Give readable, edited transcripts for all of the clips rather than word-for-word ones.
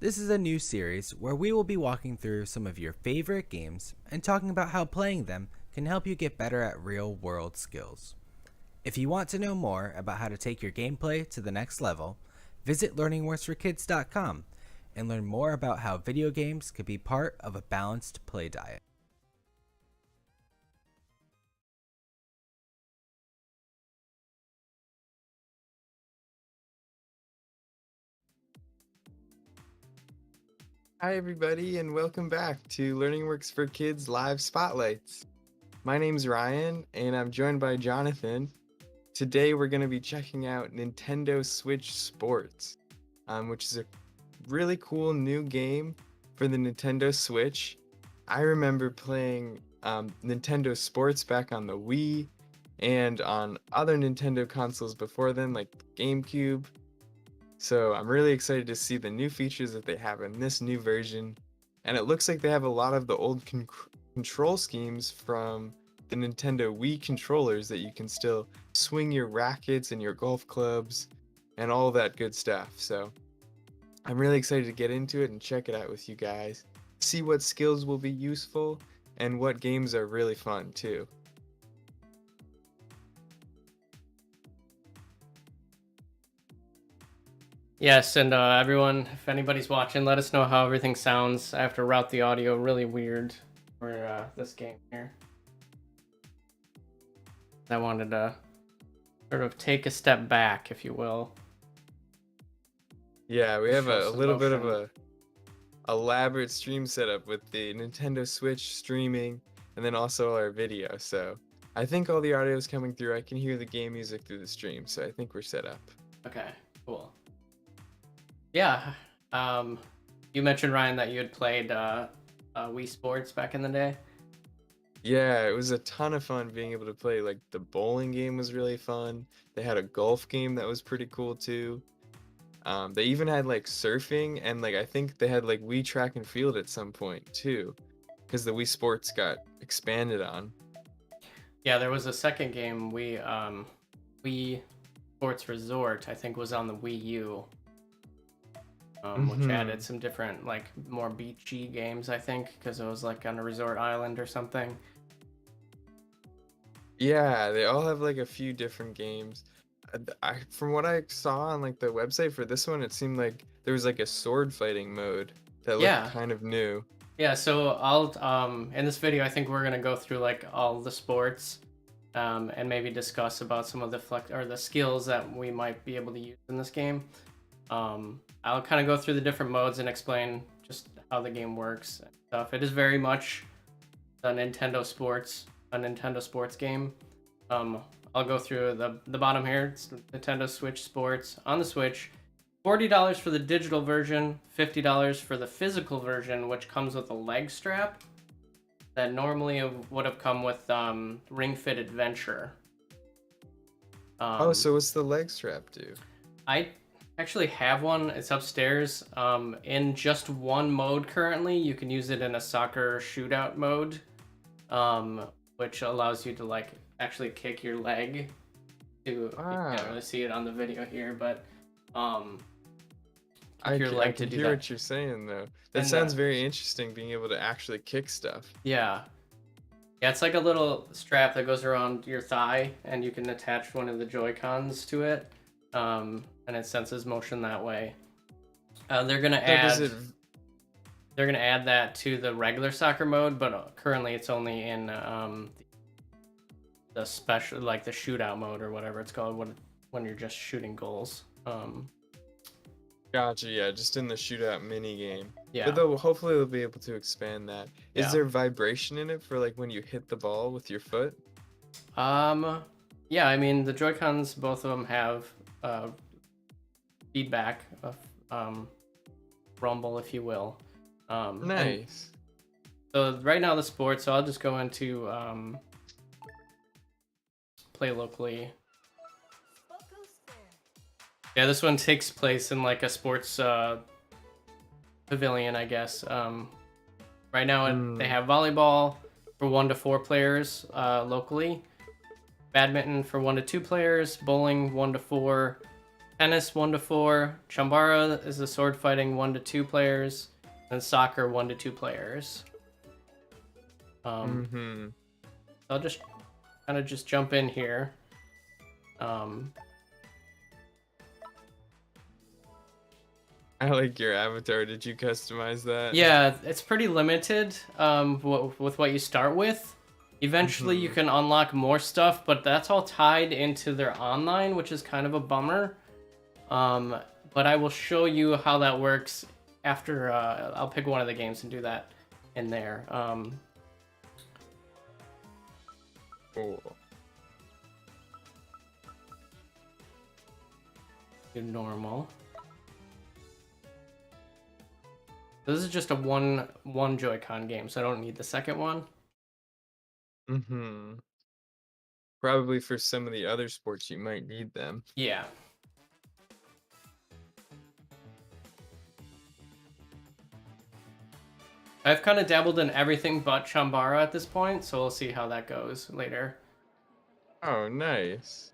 This is a new series where we will be walking through some of your favorite games and talking about how playing them can help you get better at real-world skills. If you want to know more about how to take your gameplay to the next level, visit LearningWorksForKids.com and learn more about how video games can be part of a balanced play diet. Hi, everybody, and welcome back to LearningWorks for Kids Live Spotlights. My name's Ryan, and I'm joined by Jonathan. Today, we're going to be checking out Nintendo Switch Sports, which is a really cool new game for the Nintendo Switch. I remember playing Nintendo Sports back on the Wii and on other Nintendo consoles before then, like GameCube. So I'm really excited to see the new features that they have in this new version. And it looks like they have a lot of the old control schemes from the Nintendo Wii controllers that you can still swing your rackets and your golf clubs and all that good stuff. So I'm really excited to get into it and check it out with you guys. See what skills will be useful and what games are really fun too. Yes, and everyone, if anybody's watching, let us know how everything sounds. I have to route the audio really weird for this game here. I wanted to sort of take a step back, if you will. Yeah, we have Show a some little bit of motion. a elaborate stream setup with the Nintendo Switch streaming and then also our video. So I think all the audio is coming through. I can hear the game music through the stream, so I think we're set up. Okay, cool. Yeah, you mentioned, Ryan, that you had played Wii Sports back in the day. Yeah, it was a ton of fun being able to play. Like the bowling game was really fun. They had a golf game that was pretty cool too. They even had like surfing and like I think they had like Wii track and field at some point too, because the Wii Sports got expanded on. Yeah, there was a second game, Wii Sports Resort, I think was on the Wii U. Which added some different, like, more beachy games, I think, because it was like on a resort island or something. Yeah, they all have like a few different games. From what I saw on like the website for this one, it seemed like there was like a sword fighting mode that looked Yeah, kind of new. yeah. So I'll in this video, I think we're gonna go through like all the sports, and maybe discuss about some of the skills that we might be able to use in this game. I'll kind of go through the different modes and explain just how the game works and stuff. It is very much a Nintendo Sports game. I'll go through the bottom here. It's Nintendo Switch Sports on the Switch. $40 for the digital version, $50 for the physical version, which comes with a leg strap that normally would have come with Ring Fit Adventure. Oh, so what's the leg strap do? I actually have one. It's upstairs. In just one mode currently. You can use it in a soccer shootout mode, which allows you to like actually kick your leg. You can't really see it on the video here, but I your can, leg I to can do hear that. what you're saying though. That And, sounds very interesting, being able to actually kick stuff. Yeah, it's like a little strap that goes around your thigh, and you can attach one of the Joy-Cons to it, and it senses motion that way. They're gonna add that to the regular soccer mode, but currently it's only in the special, like the shootout mode or whatever it's called, when you're just shooting goals. Gotcha, yeah, just in the shootout mini game. Yeah. But though hopefully they'll be able to expand that. Is Yeah. there vibration in it for like when you hit the ball with your foot? Yeah, I mean the Joy-Cons, both of them have feedback of rumble, if you will. Nice. So right now the sports, so I'll just go into play locally. Yeah, this one takes place in like a sports pavilion, I guess. Right now they have volleyball for 1 to 4 players locally, badminton for 1 to 2 players, bowling 1 to 4, Tennis 1 to 4. Chambara is the sword fighting 1 to 2 players, and soccer 1 to 2 players. I'll just kind of just jump in here. I like your avatar. Did you customize that? Yeah, it's pretty limited with what you start with. Eventually, you can unlock more stuff, but that's all tied into their online, which is kind of a bummer. But I will show you how that works after I'll pick one of the games and do that in there. Cool. Do normal. This is just a one Joy-Con game, so I don't need the second one. Probably for some of the other sports you might need them. Yeah. I've kind of dabbled in everything but Chambara at this point, so we'll see how that goes later. Oh, nice.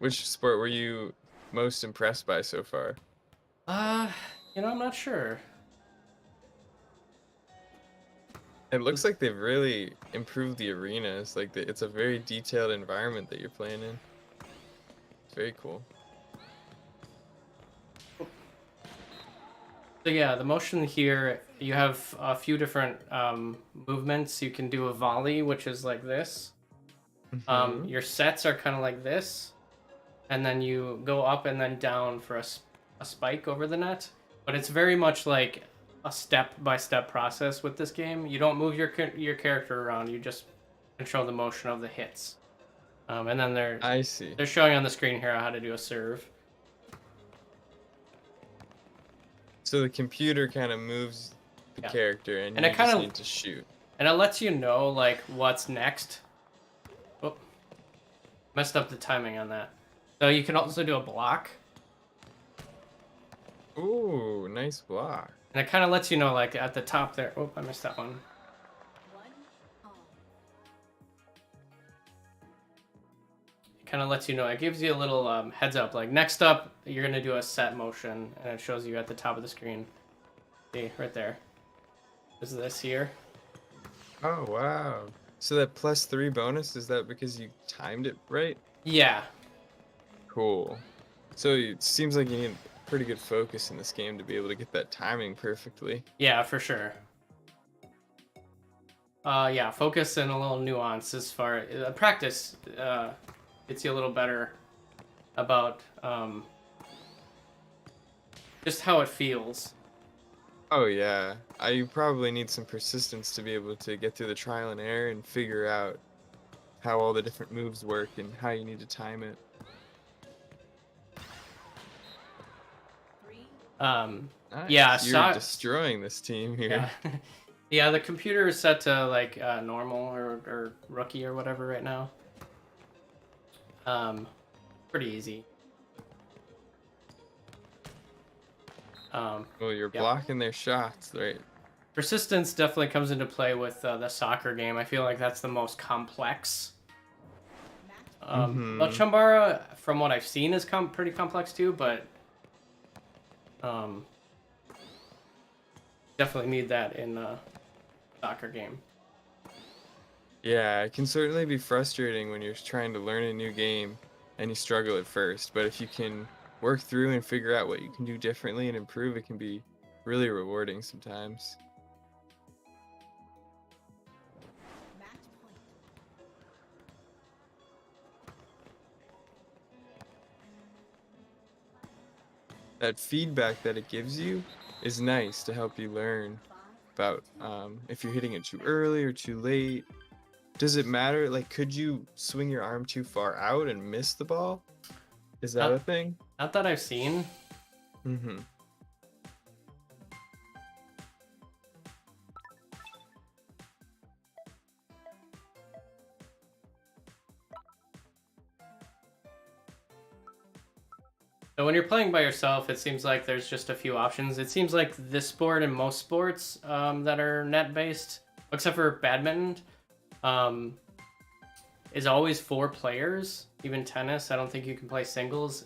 Which sport were you most impressed by so far? I'm not sure. It looks like they've really improved the arenas. Like it's a very detailed environment that you're playing in. It's very cool. So yeah, the motion here, you have a few different movements. You can do a volley, which is like this. Your sets are kind of like this. And then you go up and then down for a spike over the net. But it's very much like a step-by-step process with this game. You don't move your character around. You just control the motion of the hits. And then I see. They're showing on the screen here how to do a serve. So the computer kind of moves the character, and you just need to shoot. And it lets you know like what's next. Oh, messed up the timing on that. So you can also do a block. Ooh, nice block. And it kind of lets you know, like, at the top there. Oh, I missed that one. It kind of lets you know. It gives you a little heads up. Like, next up, you're going to do a set motion. And it shows you at the top of the screen. See, right there. Is this here? Oh, wow. So that +3 bonus, is that because you timed it right? Yeah. Cool. So it seems like you need pretty good focus in this game to be able to get that timing perfectly. Yeah, for sure. Yeah, focus and a little nuance as far as practice gets you a little better about just how it feels. Oh yeah, you probably need some persistence to be able to get through the trial and error and figure out how all the different moves work and how you need to time it. Nice. Yeah, you're destroying this team here. Yeah. Yeah, the computer is set to like normal or rookie or whatever right now. Pretty easy. Well, you're blocking their shots, right? Persistence definitely comes into play with the soccer game. I feel like that's the most complex. But Chambara, from what I've seen, is pretty complex too, but definitely need that in a soccer game. Yeah, it can certainly be frustrating when you're trying to learn a new game and you struggle at first, but if you can work through and figure out what you can do differently and improve, it can be really rewarding sometimes. That feedback that it gives you is nice to help you learn about if you're hitting it too early or too late. Does it matter? Like, could you swing your arm too far out and miss the ball? Is that a thing? Not that I've seen. So when you're playing by yourself, it seems like there's just a few options. It seems like this sport and most sports that are net-based, except for badminton, is always 4 players. Even tennis, I don't think you can play singles.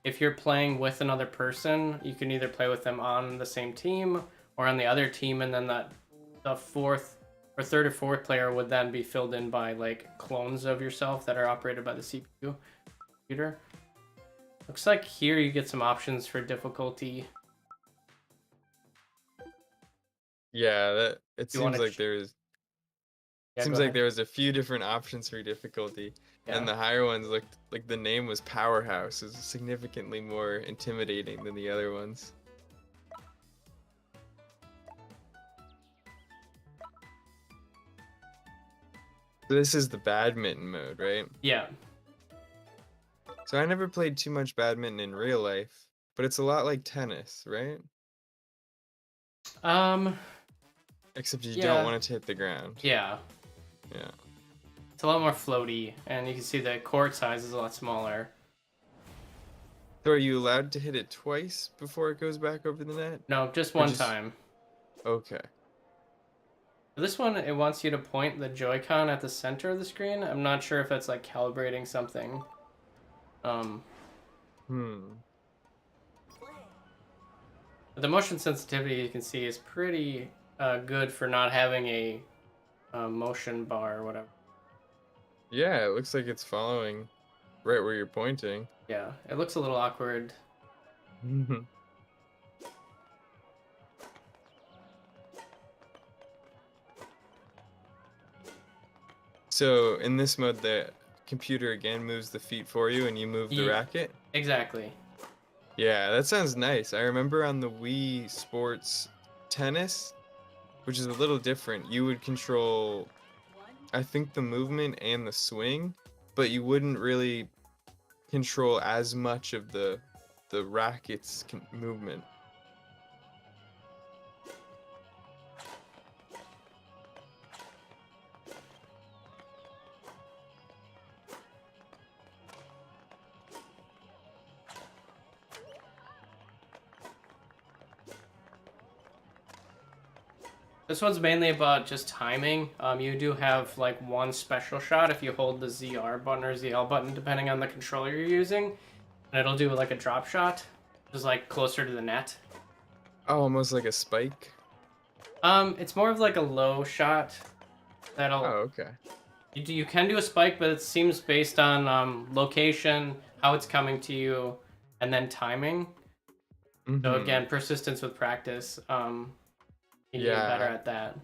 if you're playing with another person, you can either play with them on the same team or on the other team, and then the fourth or third or fourth player would then be filled in by like clones of yourself that are operated by the CPU computer. Looks like here you get some options for difficulty. Yeah, that it You want seems to like there's yeah, go seems like ahead. there was a few different options for difficulty, Yeah. and the higher ones looked like the name was Powerhouse, is significantly more intimidating than the other ones. So this is the badminton mode, right? Yeah. So I never played too much badminton in real life, but it's a lot like tennis, right? Um, Except you don't yeah. want it to hit the ground. Yeah. Yeah. It's a lot more floaty, and you can see the court size is a lot smaller. So are you allowed to hit it twice before it goes back over the net? No, just Or one time. Okay. For this one, it wants you to point the Joy-Con at the center of the screen. I'm not sure if that's like calibrating something. Hmm. But the motion sensitivity you can see is pretty good for not having a motion bar or whatever. Yeah, it looks like it's following right where you're pointing. Yeah, it looks a little awkward. So in this mode, the computer again moves the feet for you and you move the Ye- racket? Exactly. Yeah, that sounds nice. I remember on the Wii Sports Tennis, which is a little different, you would control, I think, the movement and the swing, but you wouldn't really control as much of the racket's movement. This one's mainly about just timing. You do have like one special shot if you hold the ZR button or ZL button, depending on the controller you're using, and it'll do like a drop shot, just like closer to the net. Oh, almost like a spike? It's more of like a low shot. That'll Oh, okay. you can do a spike, but it seems based on location, how it's coming to you, and then timing. So Mm-hmm. again, persistence with practice. You get better Yeah. at that.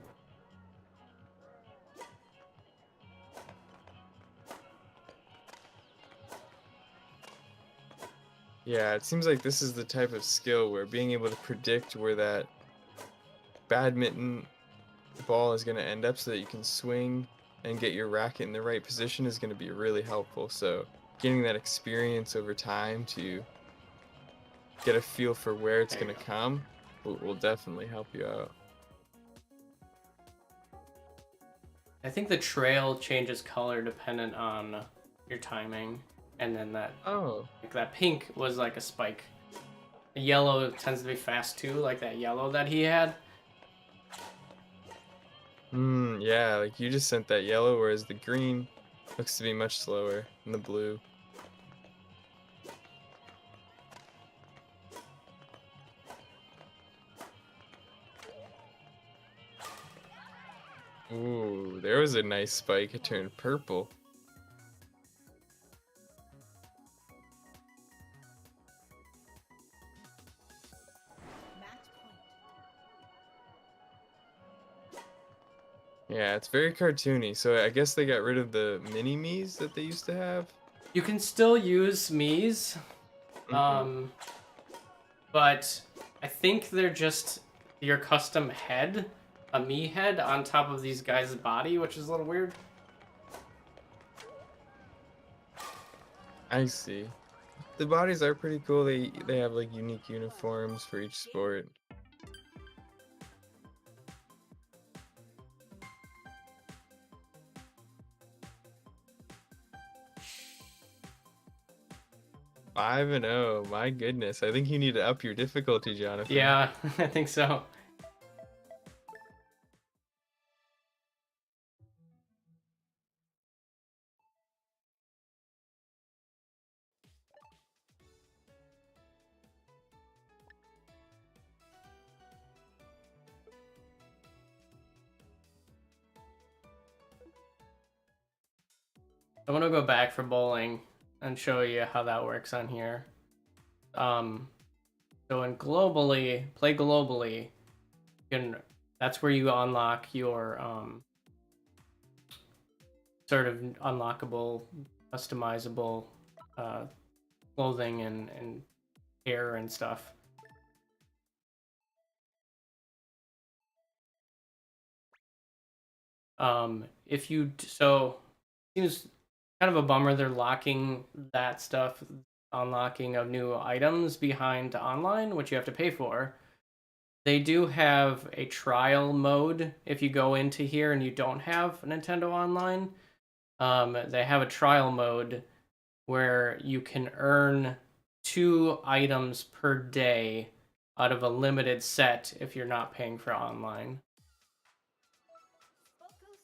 Yeah, it seems like this is the type of skill where being able to predict where that badminton ball is going to end up so that you can swing and get your racket in the right position is going to be really helpful. So getting that experience over time to get a feel for where it's There you going to go. come will definitely help you out. I think the trail changes color dependent on your timing, and then Oh, that pink was like a spike. The yellow tends to be fast too, like that yellow that he had. yeah, like you just sent that yellow, whereas the green looks to be much slower than the blue. Ooh, there was a nice spike. It turned purple. Yeah, it's very cartoony. So I guess they got rid of the mini-me's that they used to have. You can still use Mii's, Mhm. but I think they're just your custom head, a Mii head on top of these guys' body, which is a little weird. I see. The bodies are pretty cool. They have like unique uniforms for each sport. Five and oh, my goodness. I think you need to up your difficulty, Jonathan. Yeah, I think so. I'm gonna go back for bowling and show you how that works on here. So in play globally, that's where you unlock your sort of unlockable, customizable clothing and hair and stuff. If you so seems kind of a bummer they're locking that stuff, unlocking of new items behind online, which you have to pay for. They do have a trial mode if you go into here and you don't have Nintendo Online. They have a trial mode where you can earn 2 items per day out of a limited set if you're not paying for online.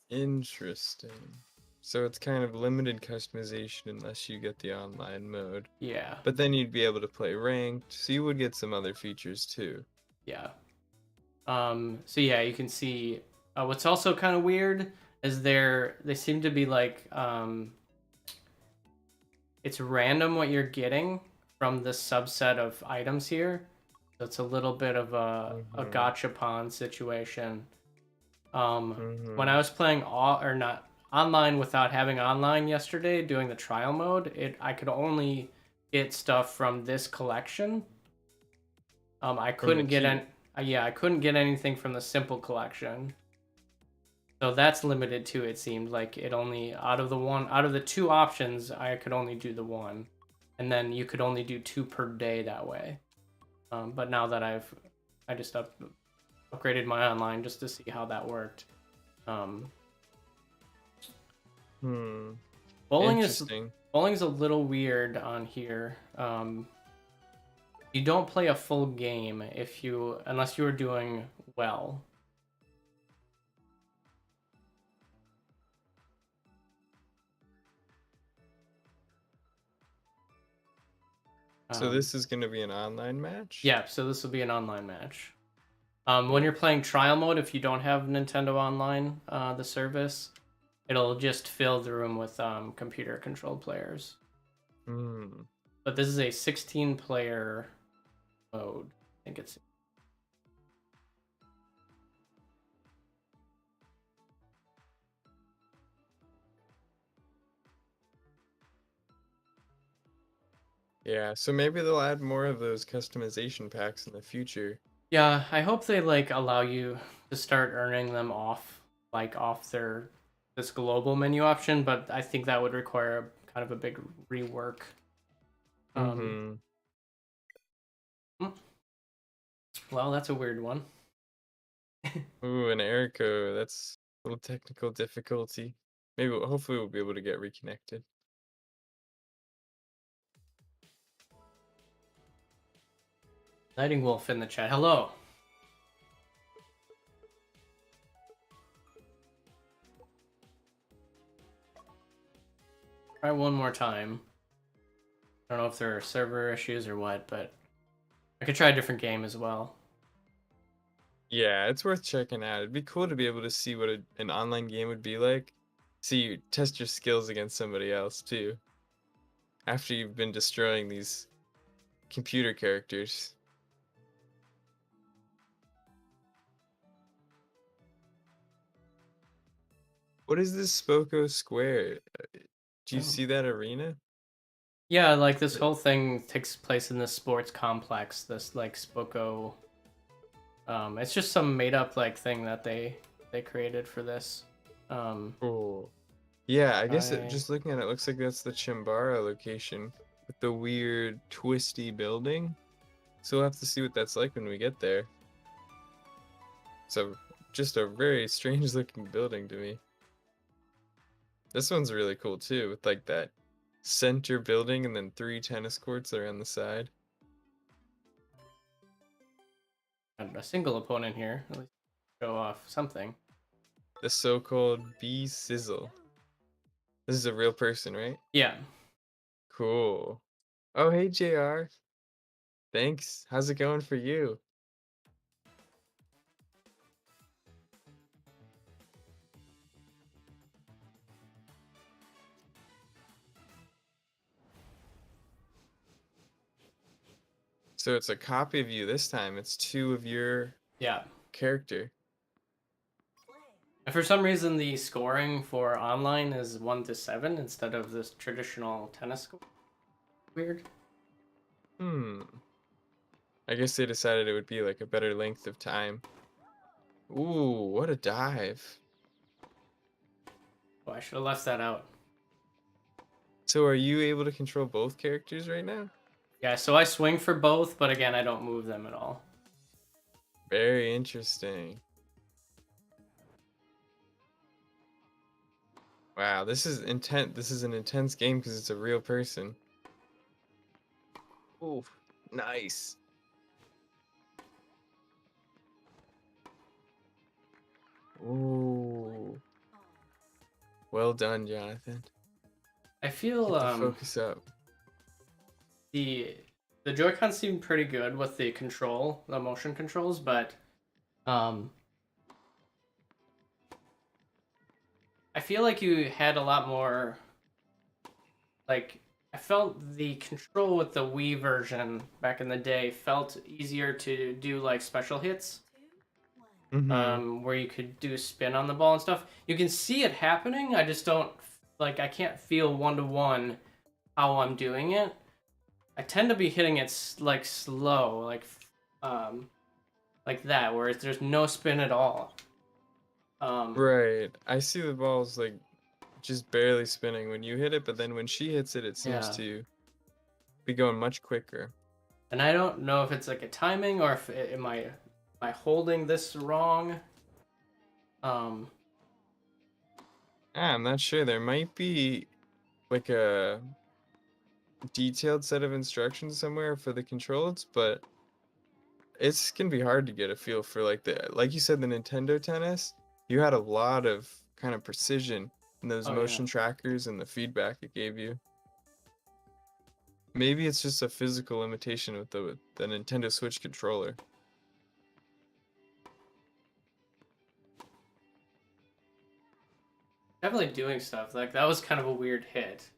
Interesting. So it's kind of limited customization unless you get the online mode. Yeah. But then you'd be able to play ranked, so you would get some other features too. Yeah. So yeah, you can see what's also kind of weird is they seem to be like it's random what you're getting from this subset of items here. So it's a little bit of a gachapon situation. When I was playing not online without having online yesterday, doing the trial mode, I could only get stuff from this collection. I couldn't get I couldn't get anything from the simple collection. So that's limited too, it seemed like it only out of the 2 options, I could only do the 1. And then you could only do 2 per day that way. But now that I just upgraded my online just to see how that worked. Bowling's a little weird on here. You don't play a full game unless you are doing well. So this is going to be an online match? Yeah, so this will be an online match. When you're playing trial mode, if you don't have Nintendo Online, the service, it'll just fill the room with computer-controlled players. But this is a 16-player mode. I think it's... Yeah, so maybe they'll add more of those customization packs in the future. Yeah, I hope they allow you to start earning them off this global menu option, but I think that would require kind of a big rework. Well, that's a weird one. Ooh, an Erico. That's a little technical difficulty. Hopefully we'll be able to get reconnected. Nighting Wolf in the chat. Hello. Try one more time. I don't know if there are server issues or what, but I could try a different game as well. Yeah, it's worth checking out. It'd be cool to be able to see what an online game would be like. See you test your skills against somebody else too. After you've been destroying these computer characters. What is this Spoko Square? Do you see that arena? Yeah, like this whole thing takes place in this sports complex, this like Spoko. It's just some made up thing that they created for this. Cool. Yeah, I guess just looking at it looks like that's the Chimbara location with the weird twisty building. So we'll have to see what that's like when we get there. So just a very strange looking building to me. This one's really cool too, with like that center building and then 3 tennis courts that are on the side. And a single opponent here. At least show off something. The so-called B Sizzle. This is a real person, right? Yeah. Cool. Oh, hey, JR. Thanks. How's it going for you? So it's a copy of you this time. It's two of your Yeah. character. And for some reason, the scoring for online is 1 to 7 instead of this traditional tennis score. Weird. Hmm. I guess they decided it would be like a better length of time. Ooh, what a dive. Oh, I should have left that out. So are you able to control both characters right now? Yeah, so I swing for both, but again, I don't move them at all. Very interesting. Wow, this is intense. This is an intense game because it's a real person. Ooh, nice. Ooh. Well done, Jonathan. I feel Get the focus up. the Joy-Cons seem pretty good with the control, the motion controls, but I feel like you had a lot more, like, I felt the control with the Wii version back in the day felt easier to do, like, special hits. Where you could do spin on the ball and stuff. You can see it happening, I just don't, like, I can't feel one-to-one how I'm doing it. I tend to be hitting it, like, slow, like that, where there's no spin at all. Right. I see the ball's like just barely spinning when you hit it, but then when she hits it, it seems Yeah. to be going much quicker. And I don't know if it's like a timing or if am I holding this wrong? I'm not sure. There might be like a detailed set of instructions somewhere for the controls, but it's gonna be hard to get a feel for like you said, the Nintendo Tennis. You had a lot of kind of precision in those Oh, motion yeah. trackers and the feedback it gave you. Maybe it's just a physical limitation with the Nintendo Switch controller. Definitely doing stuff. Like, that was kind of a weird hit.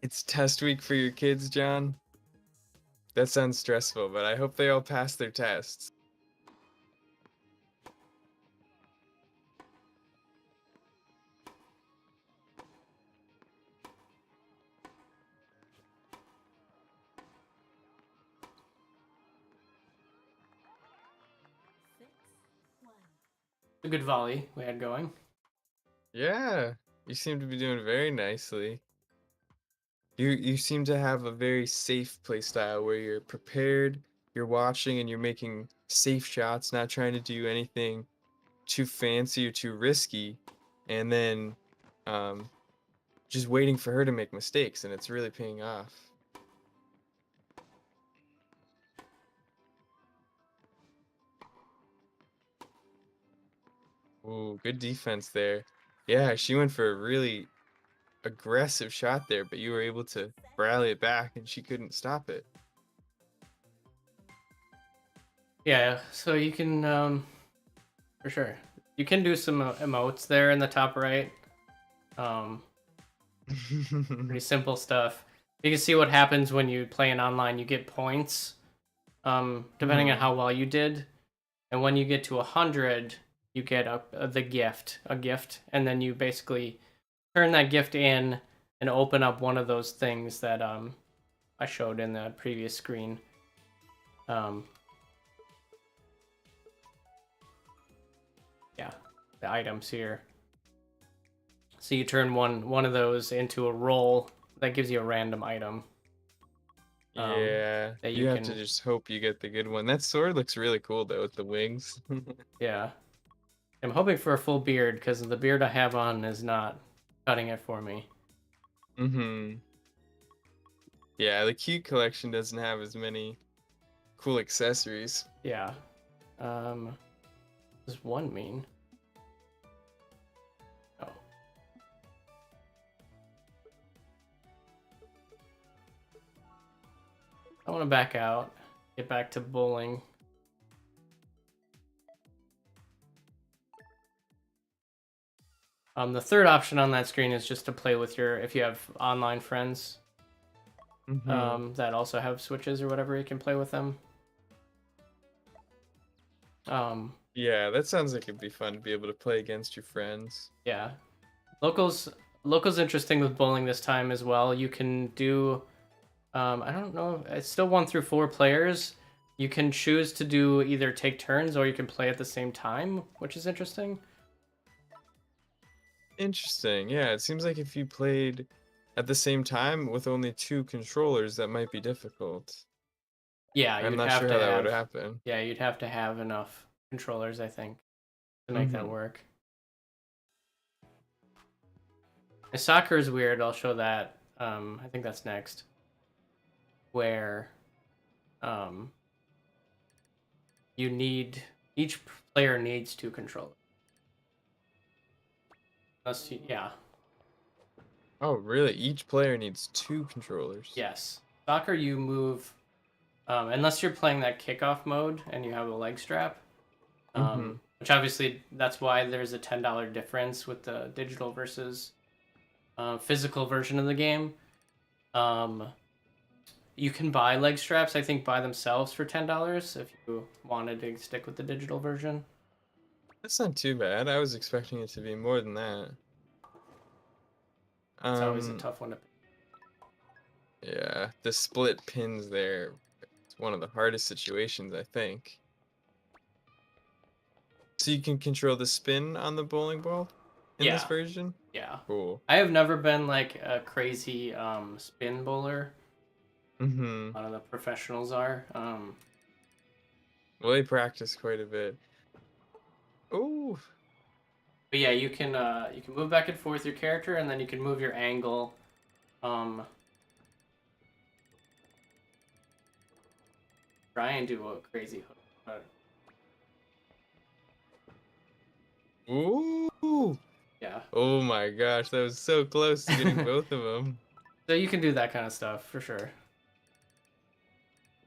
It's test week for your kids, John. That sounds stressful, but I hope they all pass their tests. A good volley we had going. Yeah, you seem to be doing very nicely. You seem to have a very safe play style where you're prepared, you're watching, and you're making safe shots, not trying to do anything too fancy or too risky, and then um, just waiting for her to make mistakes, and it's really paying off. Ooh, good defense there. Yeah, she went for a really aggressive shot there, but you were able to rally it back, and she couldn't stop it. Yeah, so you can, for sure. You can do some emotes there in the top right. Pretty simple stuff. You can see what happens when you play an online. You get points, depending on how well you did. And when you get to 100, you get a gift, and then you basically turn that gift in and open up one of those things that I showed in the previous screen. Yeah, the items here. So you turn one of those into a roll that gives you a random item. Yeah, that you have can, to just hope you get the good one. That sword looks really cool though with the wings. yeah. I'm hoping for a full beard because the beard I have on is not cutting it for me. Yeah, the cute collection doesn't have as many cool accessories. Yeah. What does one mean? Oh. I want to back out, get back to bowling. The third option on that screen is just to play with if you have online friends that also have Switches or whatever, you can play with them. Yeah, that sounds like it'd be fun to be able to play against your friends. Yeah. Locals interesting with bowling this time as well. You can do I don't know, it's still 1 through 4 players. You can choose to do either take turns or you can play at the same time, which is interesting. Interesting. Yeah, it seems like if you played at the same time with only 2 controllers, that might be difficult. Yeah, I'm you'd not have sure to how that have would happen. Yeah, you'd have to have enough controllers, I think, to make that work. And soccer is weird. I'll show that. I think that's next. Where each player needs 2 controllers. Yeah. Oh, really? Each player needs 2 controllers. Yes. Soccer, you move, unless you're playing that kickoff mode and you have a leg strap, which obviously that's why there's a $10 difference with the digital versus physical version of the game. You can buy leg straps, I think, by themselves for $10 if you wanted to stick with the digital version. That's not too bad. I was expecting it to be more than that. It's always a tough one to pick. Yeah, the split pins there. It's one of the hardest situations, I think. So you can control the spin on the bowling ball in this version? Yeah. Cool. I have never been like a crazy spin bowler. A lot of the professionals are. Well, they practice quite a bit. Ooh. But yeah, you can move back and forth your character, and then you can move your angle. Try and do a crazy hook. Ooh. Yeah. Oh my gosh, that was so close to getting both of them. So you can do that kind of stuff for sure.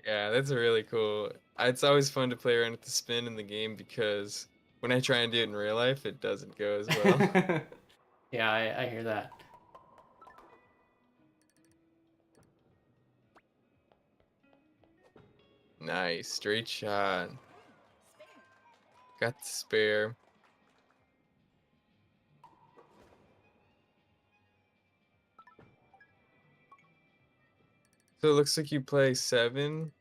Yeah, that's really cool. It's always fun to play around with the spin in the game because when I try and do it in real life, it doesn't go as well. Yeah, I hear that. Nice, straight shot. Got the spare. So it looks like you play 7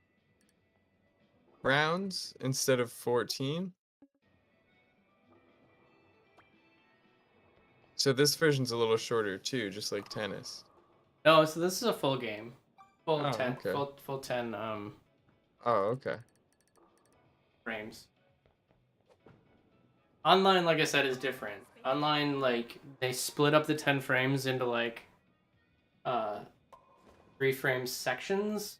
rounds instead of 14. So this version's a little shorter too, just like tennis. No, so this is a full game. Full Oh, 10 okay. full 10 Oh, okay. frames. Online, like I said, is different. Online, like, they split up the 10 frames into like 3 frame sections,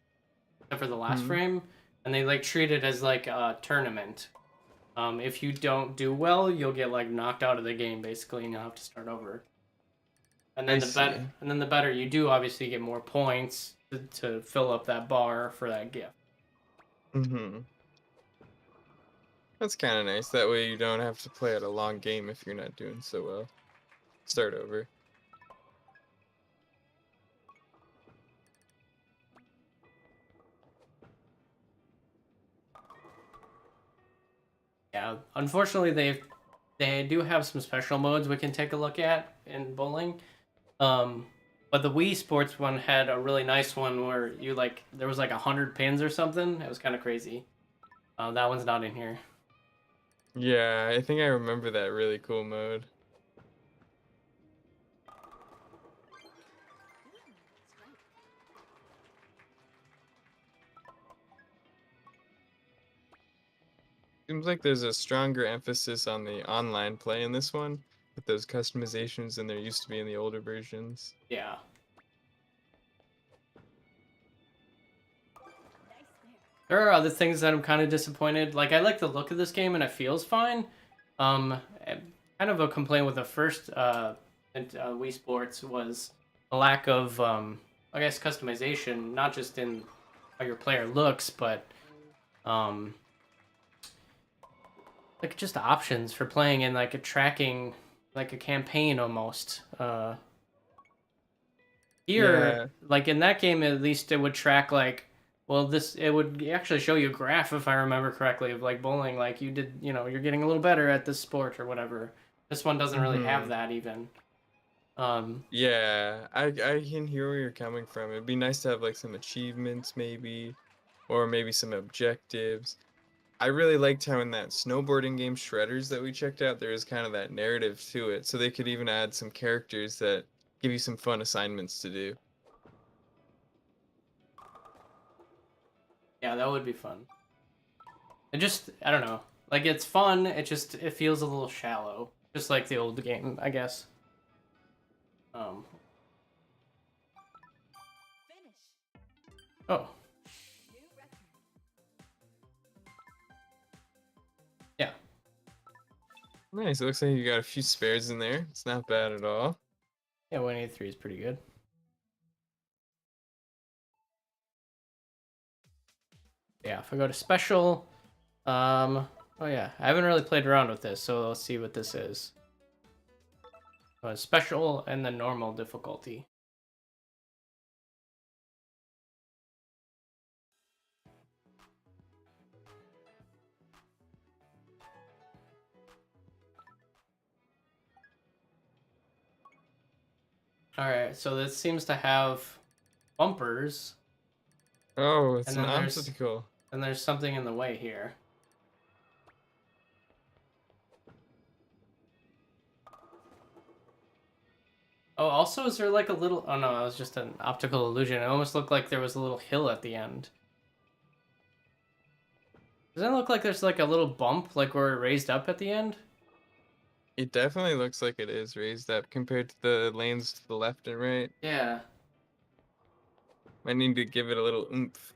except for the last frame, and they like treat it as like a tournament. If you don't do well, you'll get like knocked out of the game basically, and you'll have to start over. And then the better you do, obviously, you get more points to fill up that bar for that gift. That's kind of nice. That way you don't have to play at a long game if you're not doing so well. Start over. Yeah, unfortunately, they do have some special modes we can take a look at in bowling. But the Wii Sports one had a really nice one where there was like 100 pins or something. It was kind of crazy. That one's not in here. Yeah, I think I remember that really cool mode. Seems like there's a stronger emphasis on the online play in this one, with those customizations than there used to be in the older versions. Yeah. There are other things that I'm kind of disappointed. Like, I like the look of this game and it feels fine. Kind of a complaint with the first Wii Sports was a lack of, I guess, customization, not just in how your player looks, but like just options for playing and like tracking like a campaign almost. Here, Yeah. like in that game, at least it would track like, well, this it would actually show you a graph if I remember correctly of like bowling, like you did, you're getting a little better at this sport or whatever. This one doesn't really have Hmm. that even. Um, Yeah, I can hear where you're coming from. It'd be nice to have like some achievements maybe, or maybe some objectives. I really liked how in that snowboarding game Shredders that we checked out, there is kind of that narrative to it. So they could even add some characters that give you some fun assignments to do. yeah, that would be fun. It just, I don't know, like it's fun. It feels a little shallow, just like the old game, I guess. Um, oh, yeah. Nice. It looks like you got a few spares in there. It's not bad at all. Yeah, 183 is pretty good. Yeah, if I go to special, oh yeah, I haven't really played around with this, so let's see what this is. Special and the normal difficulty. All right, so this seems to have bumpers, Oh, it's and an then obstacle. there's something in the way here. Oh, also, is there like a little? Oh no, it was just an optical illusion. It almost looked like there was a little hill at the end. Doesn't it look like there's like a little bump, like where it raised up at the end? It definitely looks like it is raised up compared to the lanes to the left and right. Yeah. I need to give it a little oomph.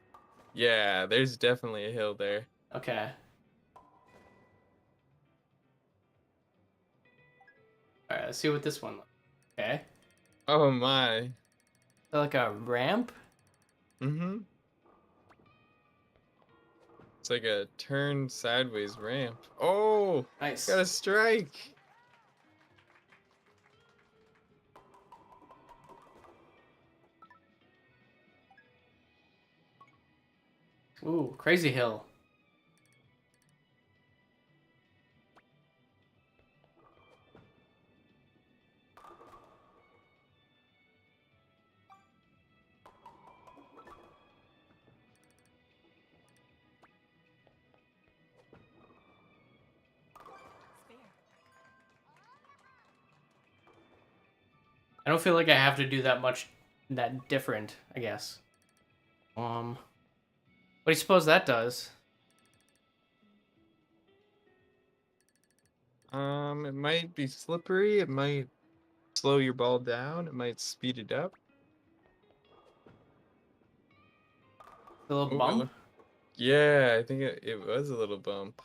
Yeah, there's definitely a hill there. Okay. All right. Let's see what this one looks. Okay. Oh my. So like a ramp. Mm-hmm. It's like a turn sideways ramp. Oh, got Nice. a strike. Ooh, crazy hill. I don't feel like I have to do that much, that different, I guess. What do you suppose that does? It might be slippery. It might slow your ball down. It might speed it up. A little Oh, bump? yeah, I think it was a little bump.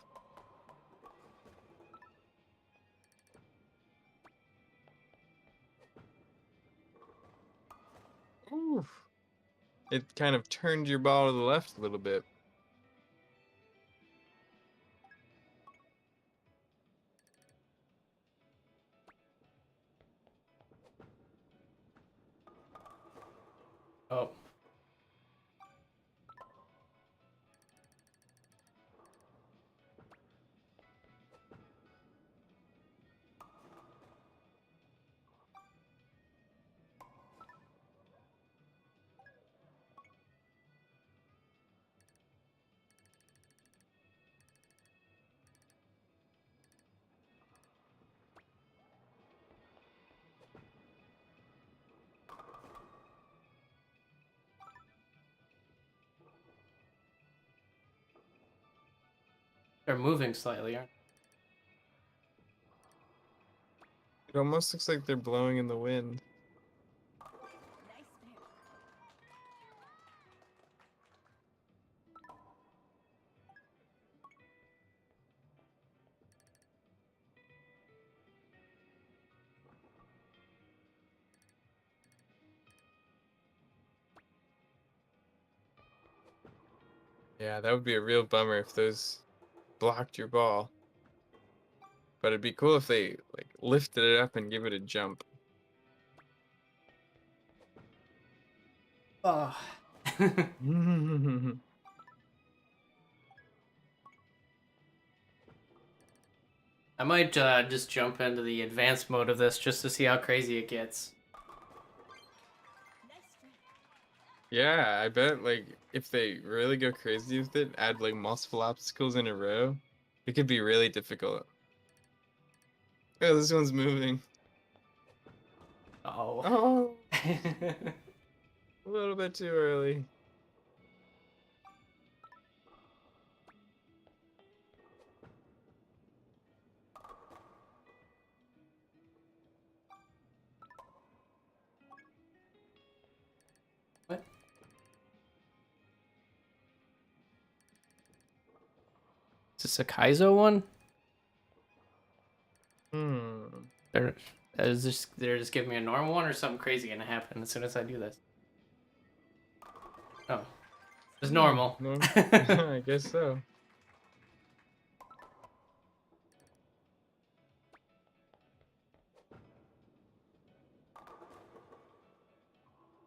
Ooh. It kind of turned your ball to the left a little bit. Oh. They're moving slightly, aren't It almost looks like they're blowing in the wind. Yeah, that would be a real bummer if those blocked your ball. But it'd be cool if they like lifted it up and give it a jump. Oh. I might just jump into the advanced mode of this just to see how crazy it gets. Yeah, I bet like if they really go crazy with it, add like multiple obstacles in a row, it could be really difficult. Oh, this one's moving. Oh. Oh, a little bit too early. What? Is this a Kaizo one? They're, they're just giving me a normal one, or something crazy gonna happen as soon as I do this? Oh, it's normal. No, I guess so.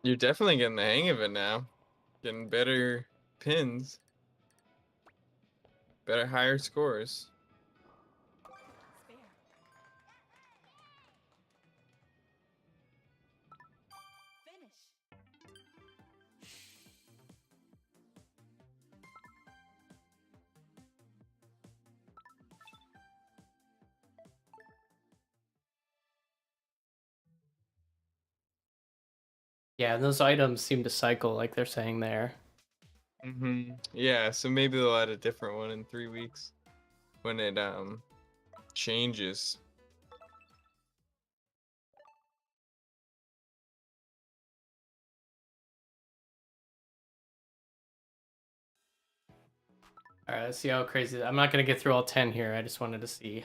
You're definitely getting the hang of it now. Getting better pins. Better higher scores. Yeah, those items seem to cycle like they're saying there. Yeah, so maybe they'll add a different one in 3 weeks when it changes. All right, let's see how crazy. I'm not gonna get through all 10 here. I just wanted to see.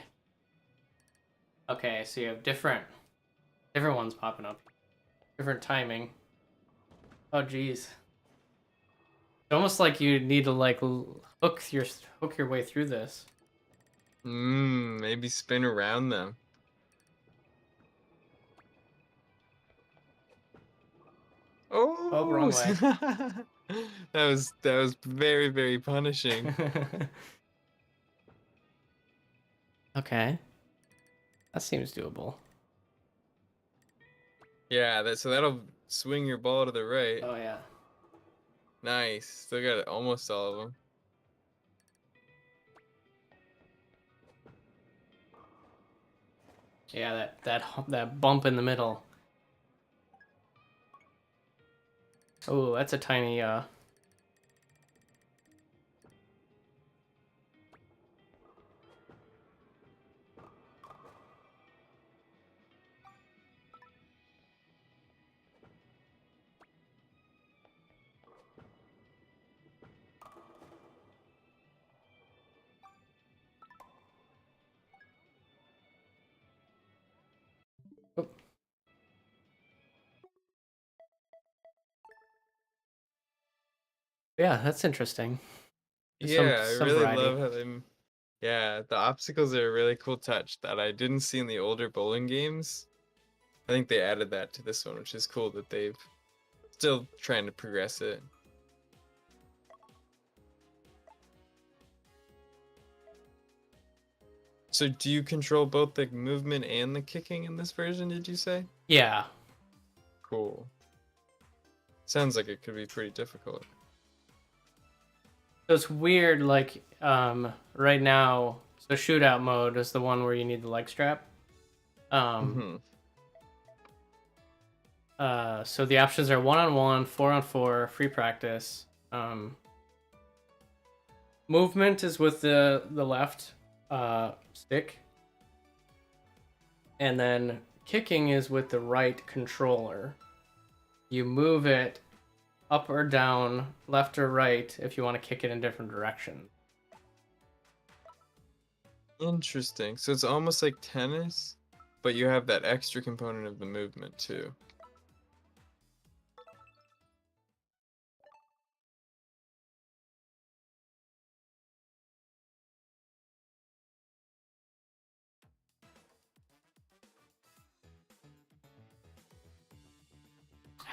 Okay, so you have different ones popping up, different timing. Oh, geez. It's almost like you need to like hook your way through this. Maybe spin around them. Oh, wrong Oh, way. that was very, very punishing. Okay, that seems doable. Yeah, so that'll swing your ball to the right. Oh yeah. Nice. Still got almost all of them. Yeah, that bump in the middle. Oh, that's a tiny oh. Yeah, that's interesting. There's Yeah, I some really variety. love how they. Yeah, the obstacles are a really cool touch that I didn't see in the older bowling games. I think they added that to this one, which is cool that they've still trying to progress it. So do you control both the movement and the kicking in this version, did you say? Yeah. Cool. Sounds like it could be pretty difficult. So it's weird, like, right now, so shootout mode is the one where you need the leg strap. So the options are 1-on-1, 4-on-4, free practice. Movement is with the left stick. And then kicking is with the right controller. You move it up or down, left or right, if you want to kick it in different directions. Interesting. So it's almost like tennis, but you have that extra component of the movement too.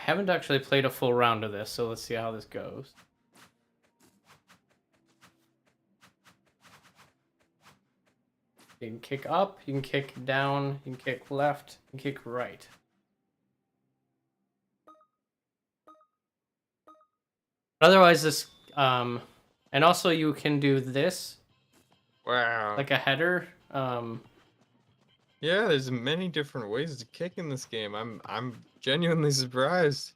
haven't actually played a full round of this, so let's see how this goes. You can kick up, you can kick down, you can kick left, you can kick right. But otherwise, this, and also you can do this, Wow. like a header. Yeah, there's many different ways to kick in this game. I'm genuinely surprised.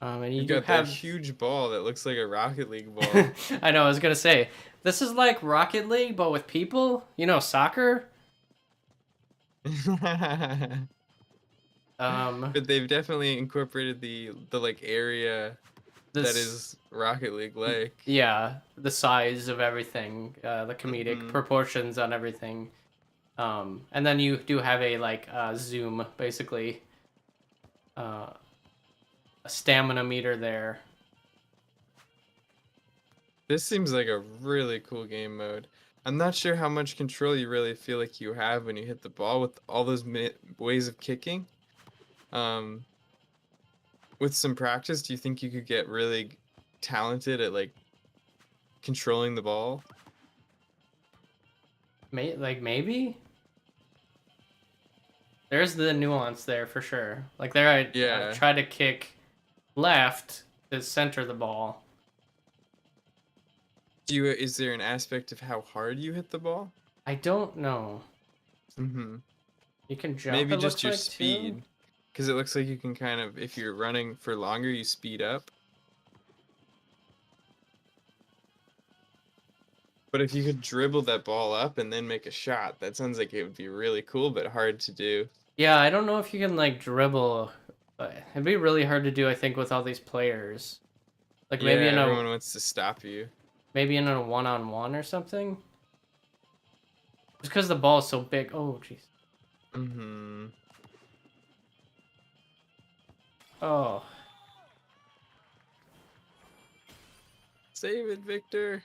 And you You do got have that huge ball that looks like a Rocket League ball. I know, I was gonna say, this is like Rocket League, but with people. You know, soccer. But they've definitely incorporated the like area that This, is Rocket League like. yeah, the size of everything, the comedic Mhm. proportions on everything, and then you do have a like zoom, basically, a stamina meter there. This seems like a really cool game mode. I'm not sure how much control you really feel like you have when you hit the ball with all those ways of kicking. With some practice, do you think you could get really talented at like controlling the ball? Maybe there's the nuance there for sure. Like there, I Yeah. try to kick left to center the ball. Is there an aspect of how hard you hit the ball? I don't know. Mm-hmm. You can jump. Maybe it just looks your like, speed. too. Because it looks like you can kind of, if you're running for longer, you speed up. But if you could dribble that ball up and then make a shot, that sounds like it would be really cool, but hard to do. Yeah, I don't know if you can like dribble. But it'd be really hard to do, I think, with all these players. Like Yeah, maybe in everyone a wants to stop you. one-on-one or something. Just because the ball is so big. Oh, jeez. Mm-hmm. Oh. Save it, Victor.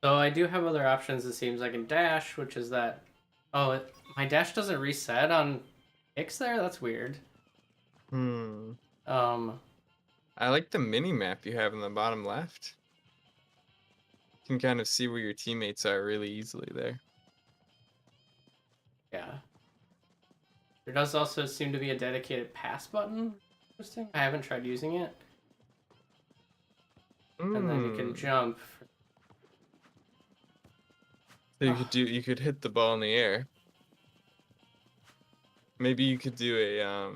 So I do have other options. It seems like in dash, which is that. Oh, my dash doesn't reset on kicks there. That's weird. Hmm. Um. I like the mini map you have in the bottom left. You can kind of see where your teammates are really easily there. Yeah. There does also seem to be a dedicated pass button. Interesting. I haven't tried using it. And then you can jump. So you could hit the ball in the air. Maybe you could do a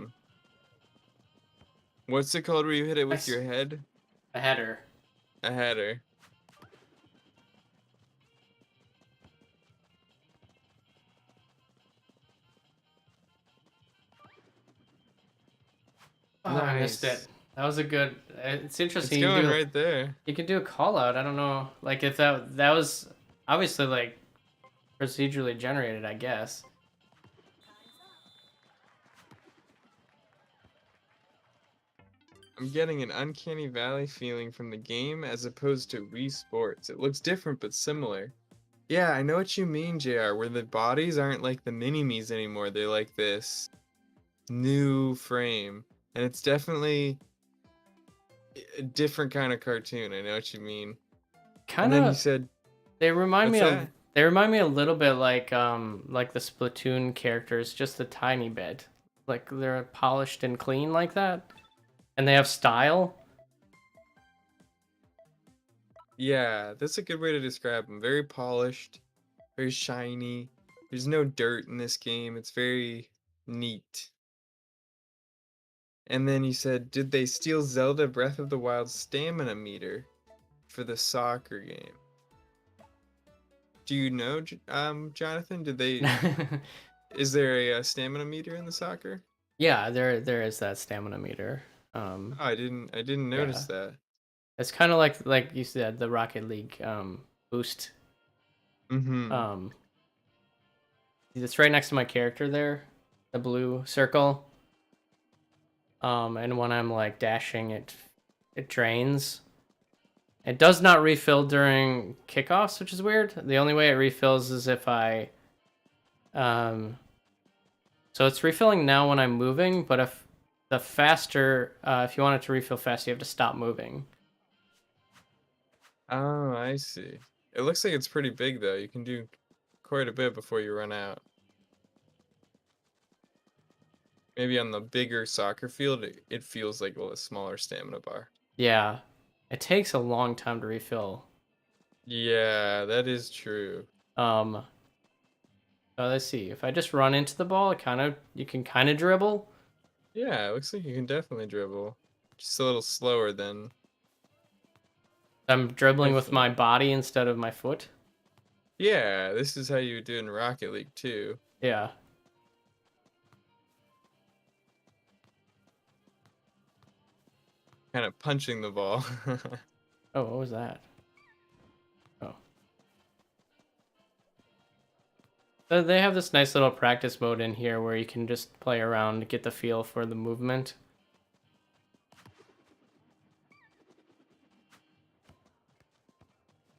what's it called where you hit it with your head? A header. A header. Oh, I missed Nice. it. That was a good. It's It's interesting. going right there. You can do a call out. I don't know, like if that was obviously like procedurally generated, I guess. I'm getting an uncanny valley feeling from the game as opposed to Wii Sports. It looks different but similar. Yeah, I know what you mean, JR, where the bodies aren't like the mini-me's anymore. They're like this new frame. And it's definitely a different kind of cartoon. I know what you mean. Kind And then you of. said, They remind me what's of. that? They remind me a little bit like the Splatoon characters, just a tiny bit. Like they're polished and clean like that, and they have style. Yeah, that's a good way to describe them. Very polished, very shiny. There's no dirt in this game. It's very neat. And then you said, did they steal Zelda Breath of the Wild stamina meter for the soccer game? Do you know, Jonathan? Did they? Is there a stamina meter in the soccer? Yeah, there is that stamina meter. Oh, I didn't notice that. It's kind of like you said, the Rocket League boost. Mm-hmm. It's right next to my character there, the blue circle. And when I'm like dashing, it drains. It does not refill during kickoffs, which is weird. The only way it refills is if I So it's refilling now when I'm moving, but if if you want it to refill fast, you have to stop moving. Oh, I see. It looks like it's pretty big though. You can do quite a bit before you run out. Maybe on the bigger soccer field, it feels like a smaller stamina bar. Yeah, it takes a long time to refill. Yeah, that is true. So let's see. If I just run into the ball, you can kind of dribble. Yeah, it looks like you can definitely dribble. Just a little slower than I'm dribbling with my definitely. body instead of my foot. Yeah, this is how you would do it in Rocket League too. Yeah. Kind of punching the ball. Oh, what was that? Oh. So they have this nice little practice mode in here where you can just play around to get the feel for the movement.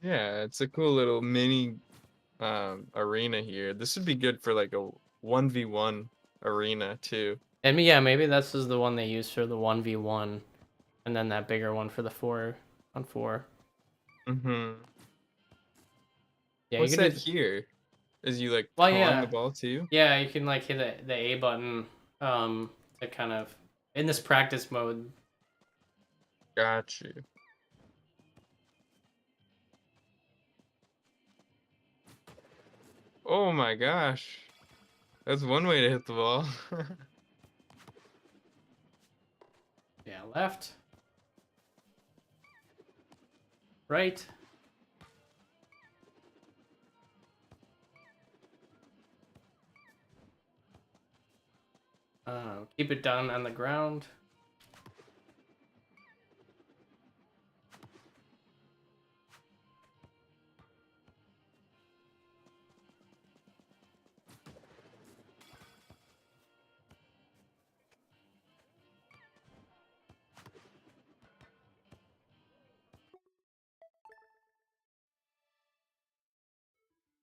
Yeah, it's a cool little mini arena here. This would be good for like a 1v1 arena too. And yeah, maybe this is the one they use for the 1v1 and then that bigger one for the 4-on-4. Mm-hmm. Yeah, you What's could do that here? Is you like Well, calling the yeah. ball too? Yeah, you can like hit the A button to kind of in this practice mode. Got you. Oh my gosh. That's one way to hit the ball. Yeah, left. Right. Keep it down on the ground.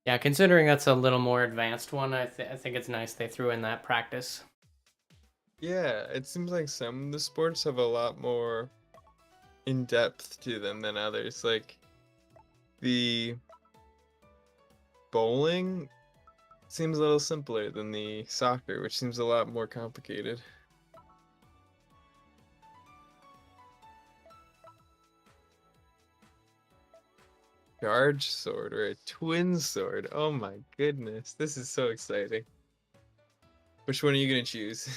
Yeah, considering that's a little more advanced one, I think it's nice they threw in that practice. Yeah, it seems like some of the sports have a lot more in depth to them than others. Like the bowling seems a little simpler than the soccer, which seems a lot more complicated. Charge sword or a twin sword. Oh my goodness, this is so exciting. Which one are you gonna choose?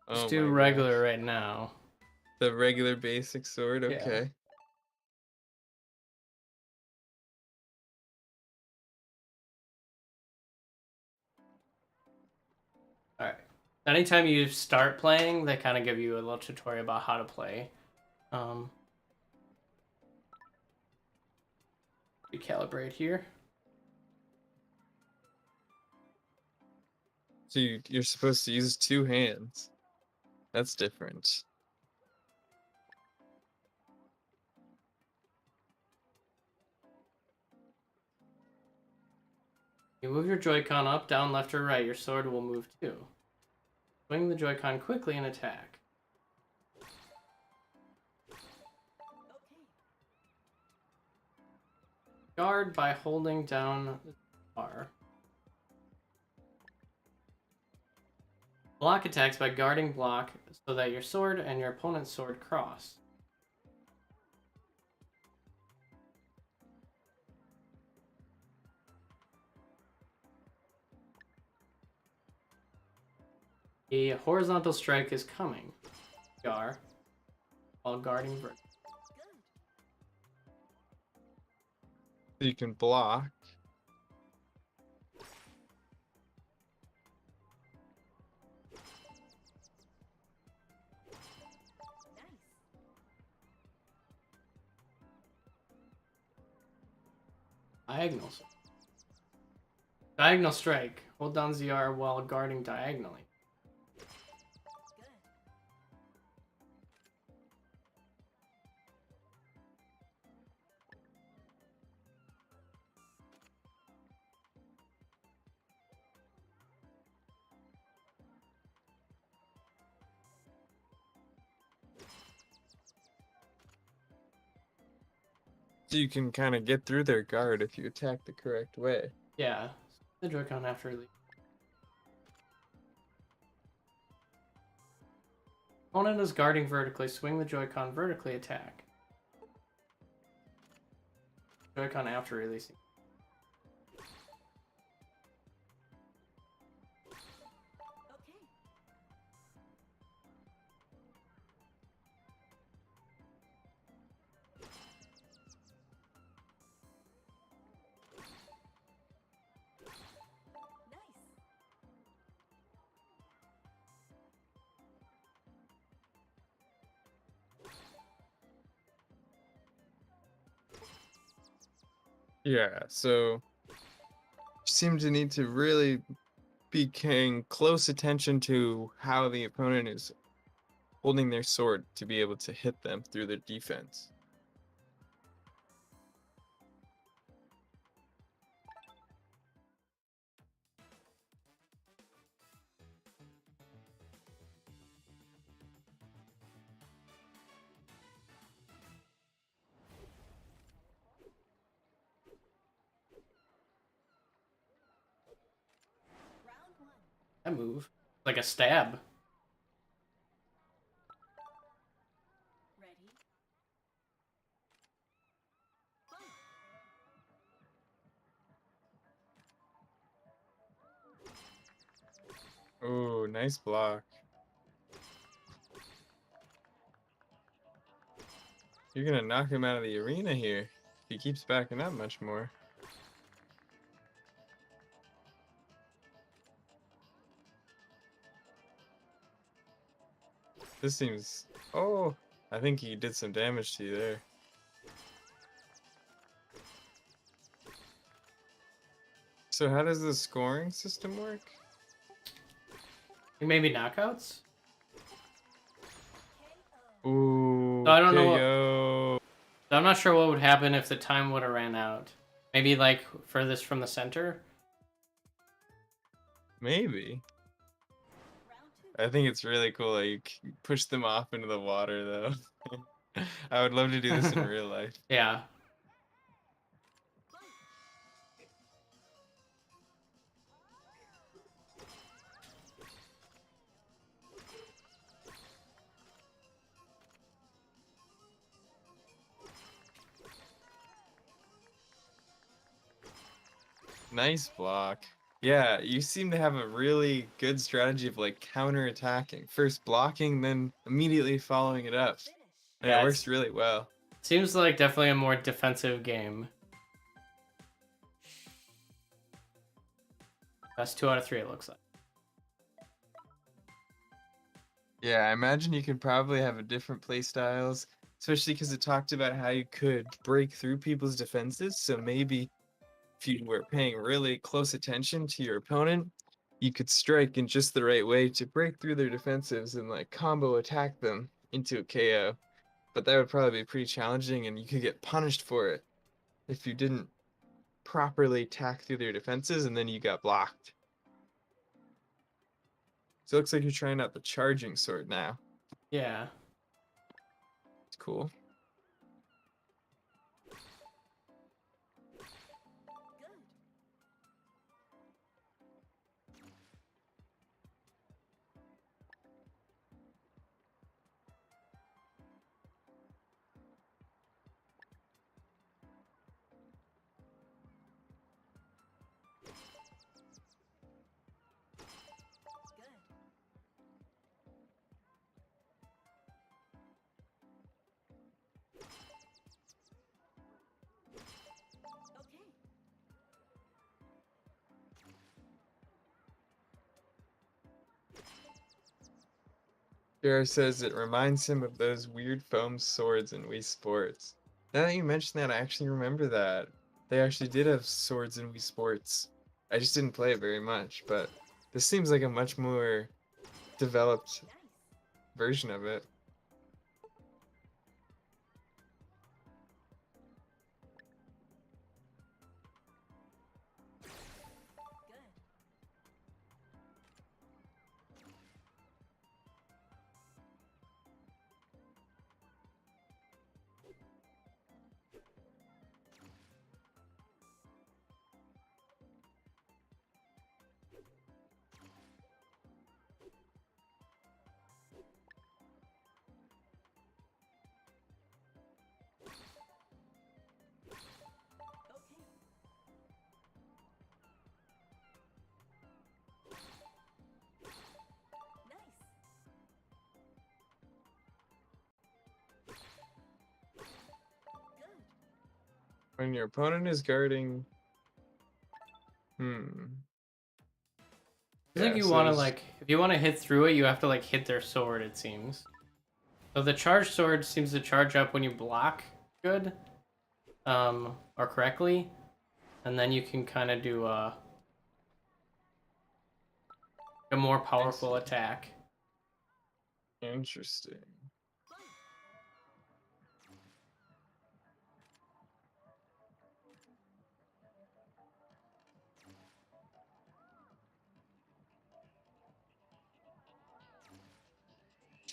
Just Oh do my regular gosh. right now. The regular basic sword, Yeah. okay. All right. Anytime you start playing, they kind of give you a little tutorial about how to play. Recalibrate here. So you're supposed to use two hands. That's different. You move your Joy-Con up, down, left, or right. Your sword will move too. Swing the Joy-Con quickly and attack. Guard by holding down the bar. Block attacks by guarding block so that your sword and your opponent's sword cross. A horizontal strike is coming. Gar, while guarding vertical. So you can block. Diagonal. Diagonal strike. Hold down ZR while guarding diagonally. So you can kind of get through their guard if you attack the correct way. Yeah, the Joy-Con after release. Opponent is guarding vertically. Swing the Joy-Con vertically. Attack. Joy-Con after releasing. Yeah, so you seem to need to really be paying close attention to how the opponent is holding their sword to be able to hit them through their defense. That move. Like a stab. Oh, nice block. You're gonna knock him out of the arena here if he keeps backing up much more. This seems... Oh, I think he did some damage to you there. So how does the scoring system work? Maybe knockouts? Ooh, So I don't know what... KO. So I'm not sure what would happen if the time would have ran out. Maybe like furthest from the center? Maybe. I think it's really cool that you push them off into the water, though. I would love to do this in real life. Yeah. Nice block. Yeah, you seem to have a really good strategy of like counter-attacking. First blocking, then immediately following it up. And Yeah, it works really well. Seems like definitely a more defensive game. That's 2 out of 3 it looks like. Yeah, I imagine you could probably have a different play styles, especially because it talked about how you could break through people's defenses. So maybe if you were paying really close attention to your opponent, you could strike in just the right way to break through their defensives and like combo attack them into a KO. But that would probably be pretty challenging, and you could get punished for it if you didn't properly attack through their defenses and then you got blocked. So it looks like you're trying out the charging sword now. Yeah. It's cool. Jared says it reminds him of those weird foam swords in Wii Sports. Now that you mention that, I actually remember that. They actually did have swords in Wii Sports. I just didn't play it very much, but this seems like a much more developed version of it. When your opponent is guarding... Hmm. I think Yeah, you so want to there's- like, if you want to hit through it, you have to like hit their sword, it seems. So the charge sword seems to charge up when you block good, or correctly, and then you can kind of do a more powerful attack. Interesting.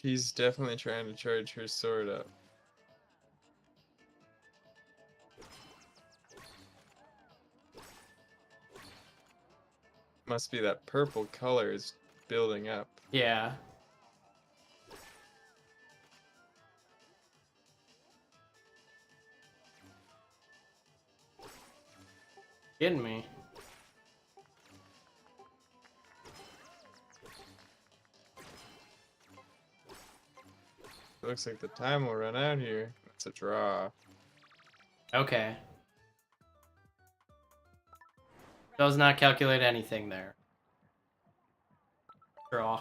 She's definitely trying to charge her sword up. Must be that purple color is building up. Yeah. Kidding me. It looks like the time will run out here. It's a draw. Okay. Does not calculate anything there. Draw.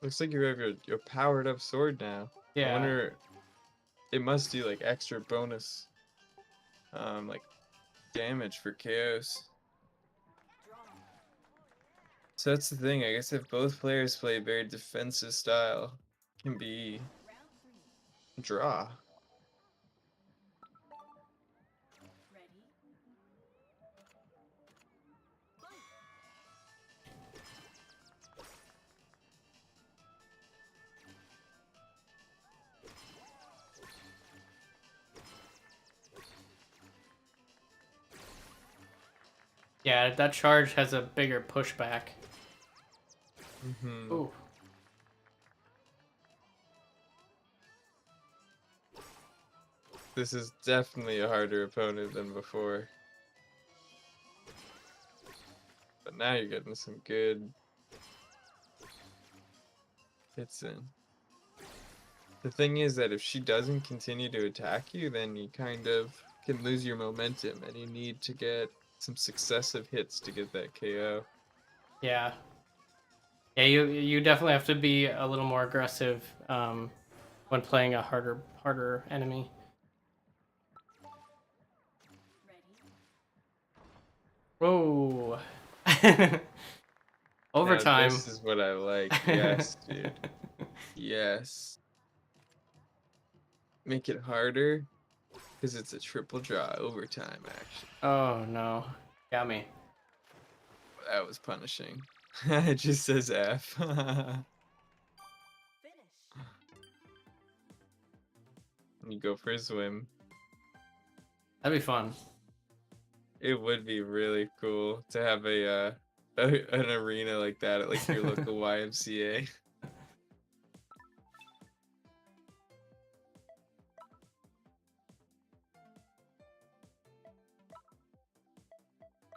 Looks like you have your powered up sword now. Yeah. I wonder, it must do like extra bonus, like damage for KOs. So that's the thing. I guess if both players play very defensive style, it can be a draw. Yeah, that charge has a bigger pushback. Mm-hmm. Ooh. This is definitely a harder opponent than before. But now you're getting some good hits in. The thing is that if she doesn't continue to attack you, then you kind of can lose your momentum and you need to get some successive hits to get that KO. Yeah. Yeah, you definitely have to be a little more aggressive when playing a harder enemy. Whoa. Overtime. Now this is what I like. Yes, dude. Yes. Make it harder because it's a triple draw overtime action. Oh no. Got me. That was punishing. It just says F. You go for a swim. That'd be fun. It would be really cool to have an arena like that at like your local YMCA.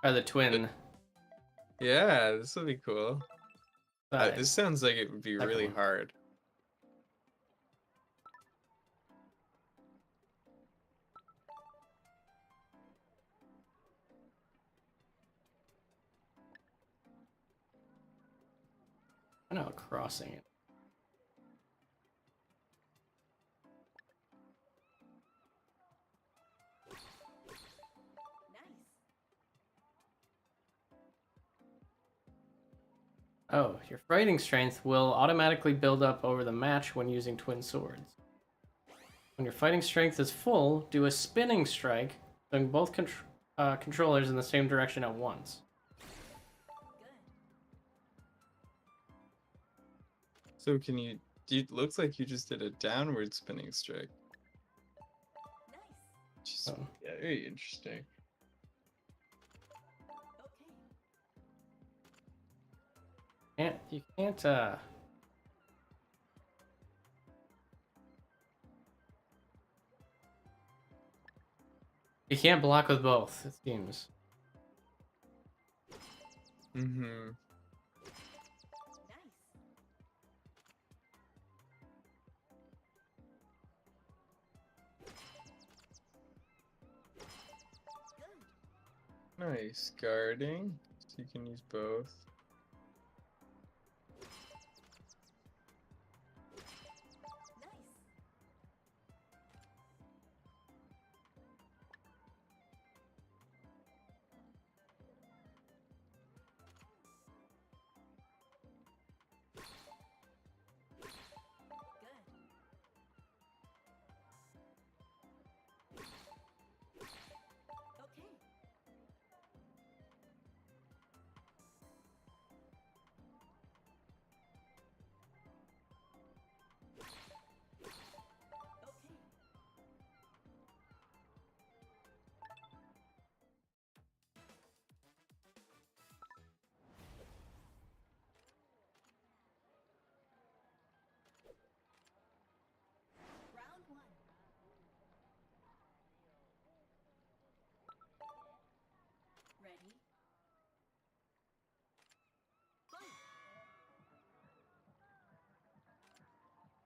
Or the twin. Yeah, this would be cool. side. This sounds like it would be Second really one. hard. I know crossing it. Oh, your fighting strength will automatically build up over the match when using twin swords. When your fighting strength is full, do a spinning strike, throwing both controllers in the same direction at once. So can you? Looks like you just did a downward spinning strike. Which is, Oh. yeah, very interesting. You can't you can't block with both, it seems. Mm-hmm. Nice guarding. So you can use both.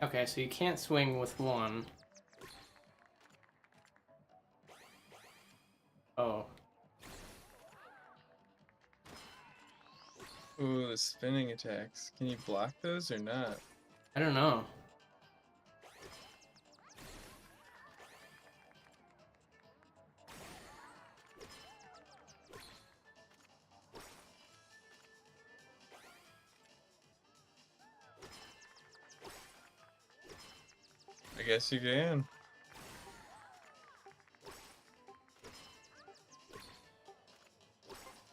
Okay, so you can't swing with one. Oh. Ooh, the spinning attacks. Can you block those or not? I don't know. I guess you can.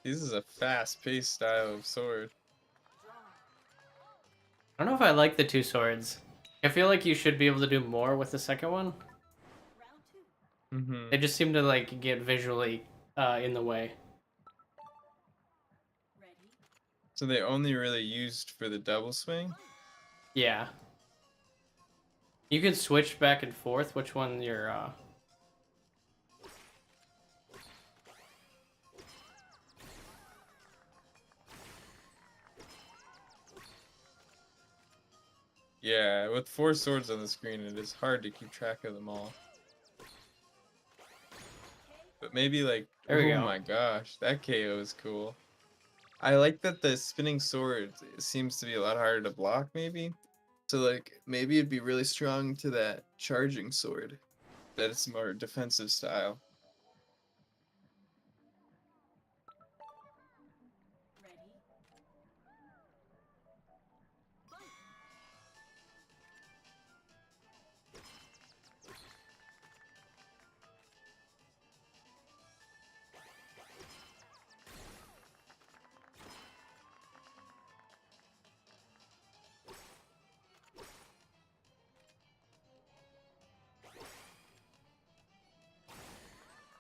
This is a fast-paced style of sword. I don't know if I like the two swords. I feel like you should be able to do more with the second one. Mm-hmm. They just seem to like get visually in the way. So they only really used for the double swing? Yeah. You can switch back and forth which one you're Yeah, with 4 swords on the screen, it is hard to keep track of them all. But maybe like, There we oh go. my gosh, that KO is cool. I like that the spinning sword seems to be a lot harder to block, maybe. So like, maybe it'd be really strong to that charging sword. That it's more defensive style.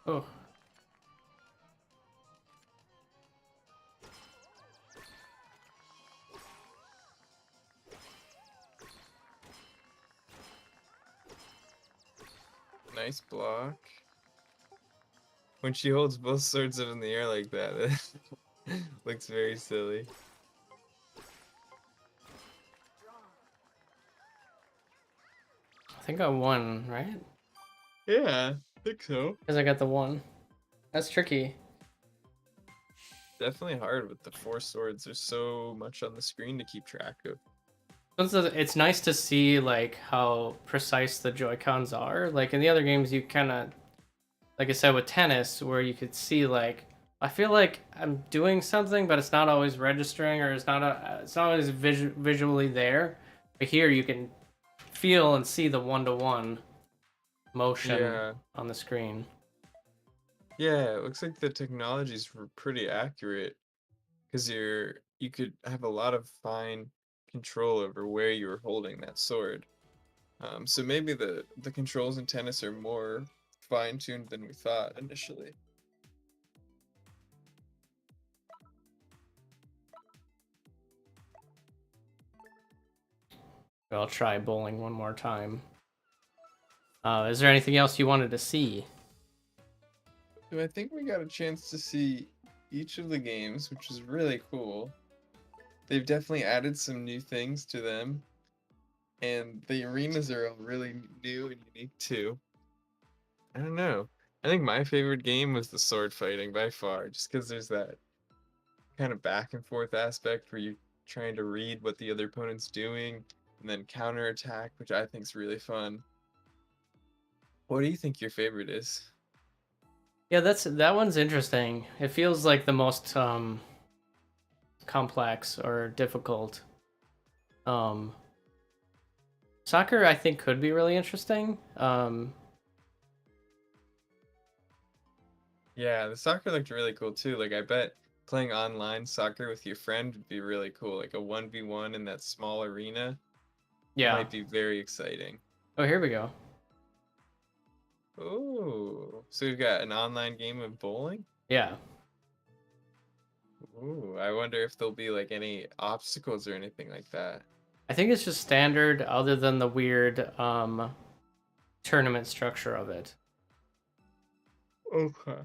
Oh. Nice block. When she holds both swords up in the air like that, it looks very silly. I think I won, right? Yeah, I think so. Because I got the one. That's tricky. Definitely hard with the 4 swords. There's so much on the screen to keep track of. It's nice to see like how precise the Joy-Cons are. Like in the other games, you kind of, like I said with tennis, where you could see like I feel like I'm doing something, but it's not always registering, or it's not always visually there. But here you can feel and see the one-to-one motion Yeah. on the screen. Yeah, it looks like the technologies were pretty accurate because you could have a lot of fine control over where you were holding that sword. So maybe the controls in tennis are more fine-tuned than we thought initially. I'll try bowling one more time. Is there anything else you wanted to see? So I think we got a chance to see each of the games, which is really cool. They've definitely added some new things to them, and the arenas are all really new and unique too. I don't know. I think my favorite game was the sword fighting by far, just because there's that kind of back and forth aspect where you're trying to read what the other opponent's doing and then counterattack, which I think is really fun. What do you think your favorite is? Yeah, that one's interesting. It feels like the most complex or difficult. Soccer, I think, could be really interesting. Yeah, the soccer looked really cool too. Like I bet playing online soccer with your friend would be really cool. Like a 1v1 in that small arena Yeah. might be very exciting. Oh, here we go. Ooh, so we've got an online game of bowling? Yeah. Ooh, I wonder if there'll be like any obstacles or anything like that. I think it's just standard, other than the weird tournament structure of it. Okay.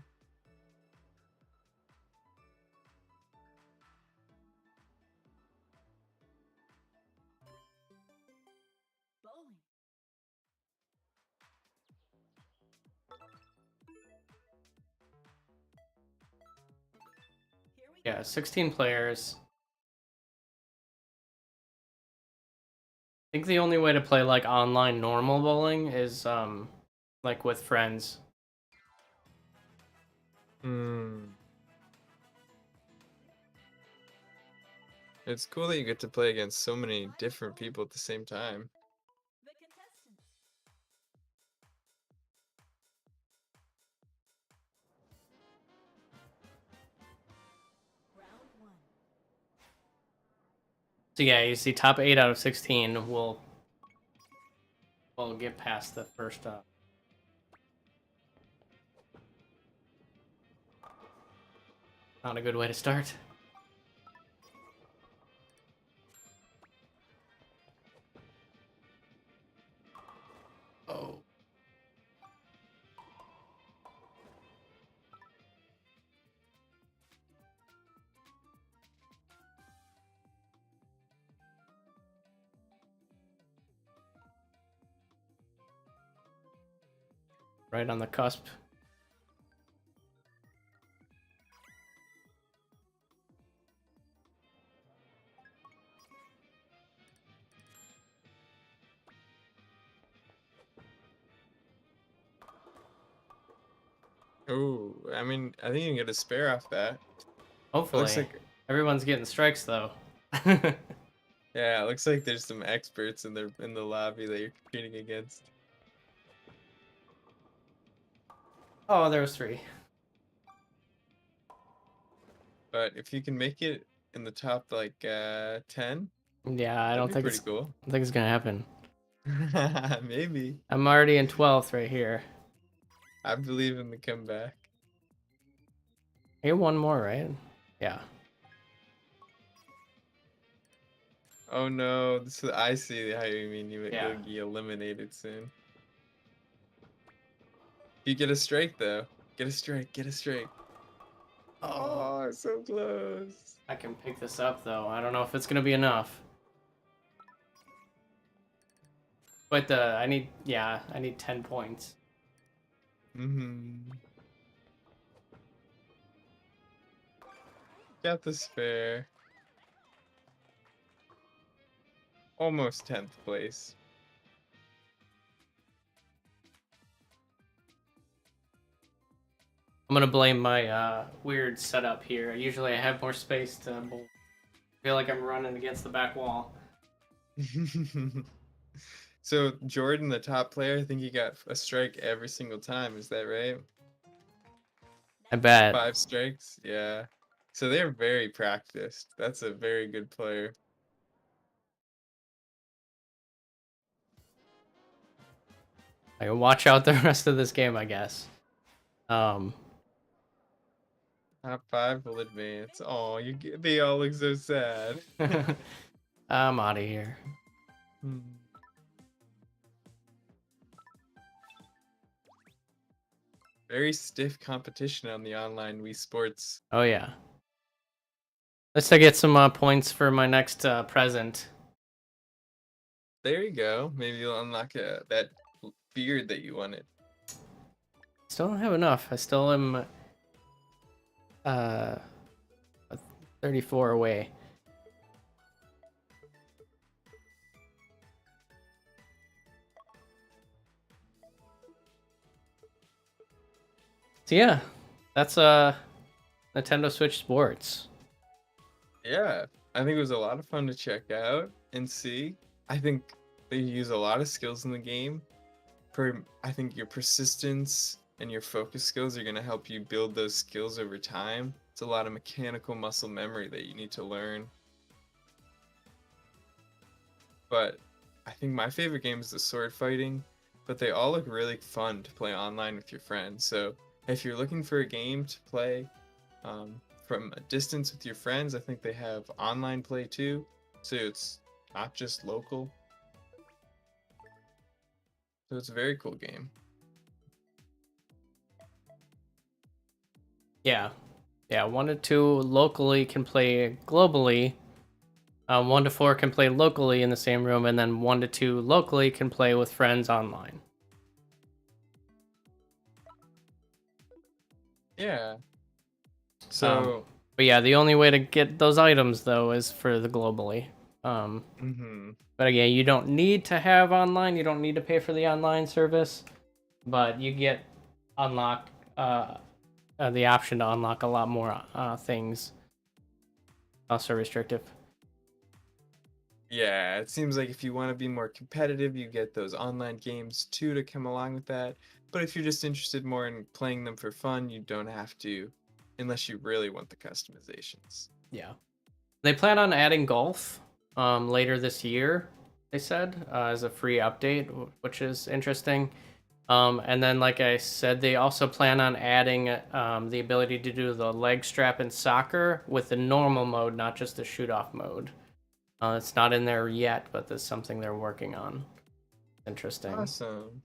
Yeah, 16 players. I think the only way to play like online normal bowling is like with friends. Hmm. It's cool that you get to play against so many different people at the same time. So yeah, you see top 8 out of 16 will get past the first not a good way to start. Oh. Right on the cusp. Oh, I mean, I think you can get a spare off that. Hopefully. Looks like, Everyone's getting strikes though. yeah, it looks like there's some experts in the lobby that you're competing against. Oh, there was 3. But if you can make it in the top like 10, Yeah, I that'd don't be think pretty it's cool. I think it's gonna happen. Maybe. I'm already in 12th right here. I believe in the comeback. Here, one more, right? Yeah. Oh no, this is, I see how you mean Yeah. you'll be eliminated soon. You get a strike though. Get a strike, get a strike. Oh, so close. I can pick this up though. I don't know if it's gonna be enough. But I need 10 points. Got the spare. Almost 10th place. I'm gonna blame my weird setup here. Usually I have more space to bowl. I feel like I'm running against the back wall. So Jordan, the top player, I think he got a strike every single time. Is that right? I bet. 5 strikes? Yeah. So they're very practiced. That's a very good player. I can watch out the rest of this game, I guess. Top 5 will advance. Oh, they all look so sad. I'm out of here. Hmm. Very stiff competition on the online Wii Sports. Oh yeah. Let's get some points for my next present. There you go. Maybe you'll unlock that beard that you wanted. Still don't have enough. I still am 34 away. So yeah, that's Nintendo Switch Sports. Yeah, I think it was a lot of fun to check out and see. I think they use a lot of skills in the game. I think your persistence and your focus skills are going to help you build those skills over time. It's a lot of mechanical muscle memory that you need to learn. But I think my favorite game is the sword fighting, but they all look really fun to play online with your friends. So if you're looking for a game to play from a distance with your friends, I think they have online play too. So it's not just local. So it's a very cool game. Yeah. 1 to 2 locally can play globally. 1 to 4 can play locally in the same room, and then 1 to 2 locally can play with friends online. Yeah. So. But yeah, the only way to get those items though is for the globally. But again, you don't need to have online. You don't need to pay for the online service, but you get the option to unlock a lot more things. Also restrictive. Yeah, it seems like if you want to be more competitive, you get those online games too to come along with that. But if you're just interested more in playing them for fun, you don't have to, unless you really want the customizations. Yeah. They plan on adding golf later this year, they said, as a free update, which is interesting. And then, like I said, they also plan on adding the ability to do the leg strap in soccer with the normal mode, not just the shoot-off mode. It's not in there yet, but that's something they're working on. Interesting. Awesome.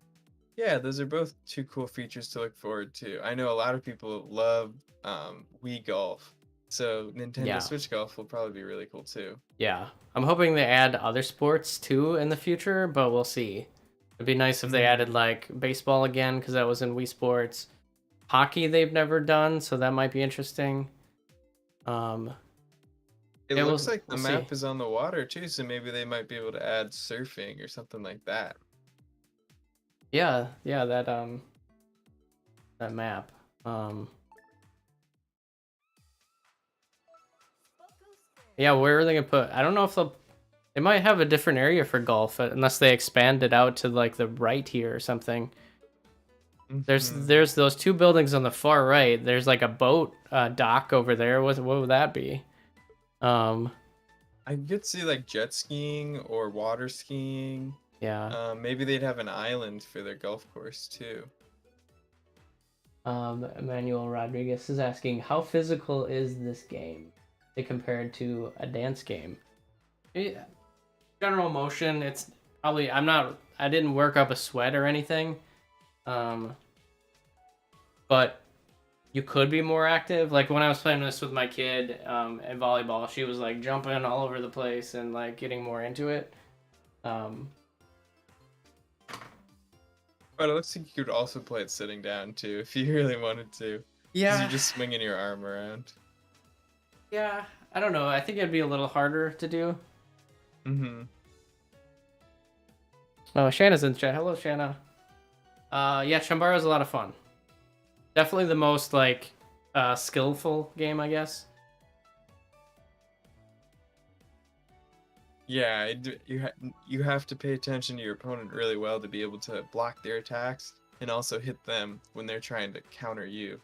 Yeah, those are both 2 cool features to look forward to. I know a lot of people love Wii Golf, so Nintendo Switch Golf will probably be really cool too. Yeah, I'm hoping they add other sports too in the future, but we'll see. It'd be nice if they added like baseball again, because that was in Wii Sports. Hockey they've never done, so that might be interesting. It looks like the map is on the water too, so maybe they might be able to add surfing or something like that. Yeah, that map. Yeah, where are they gonna put? I don't know if they might have a different area for golf unless they expand it out to like the right here or something. There's those 2 buildings on the far right. There's like a boat dock over there. What would that be? I could see like jet skiing or water skiing. Yeah. Maybe they'd have an island for their golf course too. Emmanuel Rodriguez is asking, how physical is this game compared to a dance game? General motion, it's probably, I didn't work up a sweat or anything. But you could be more active. Like when I was playing this with my kid in volleyball, she was like jumping all over the place and like getting more into it. But it looks like you could also play it sitting down too if you really wanted to. Yeah. You're just swinging your arm around. Yeah, I don't know. I think it'd be a little harder to do. Oh, Shanna's in chat. Hello, Shanna. Yeah, Chambara is a lot of fun. Definitely the most like skillful game, I guess. Yeah, you have to pay attention to your opponent really well to be able to block their attacks and also hit them when they're trying to counter you.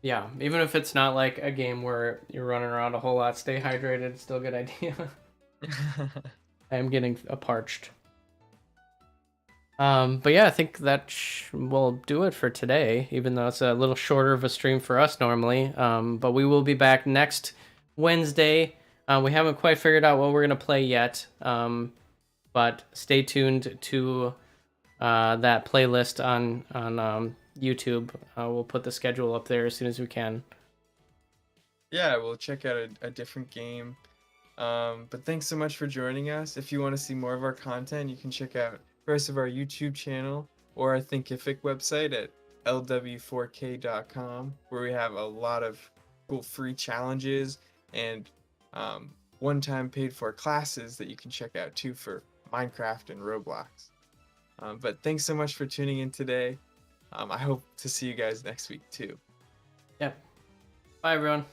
Yeah, even if it's not like a game where you're running around a whole lot, stay hydrated. It's still a good idea. I am getting parched. But yeah, I think that will do it for today, even though it's a little shorter of a stream for us normally. But we will be back next Wednesday. We haven't quite figured out what we're going to play yet. But stay tuned to that playlist on YouTube. We'll put the schedule up there as soon as we can. Yeah, we'll check out a different game. But thanks so much for joining us. If you want to see more of our content, you can check out the rest of our YouTube channel or our Thinkific website at LW4K.com, where we have a lot of cool free challenges and one-time paid-for classes that you can check out too for Minecraft and Roblox. But thanks so much for tuning in today. I hope to see you guys next week too. Yep. Bye, everyone.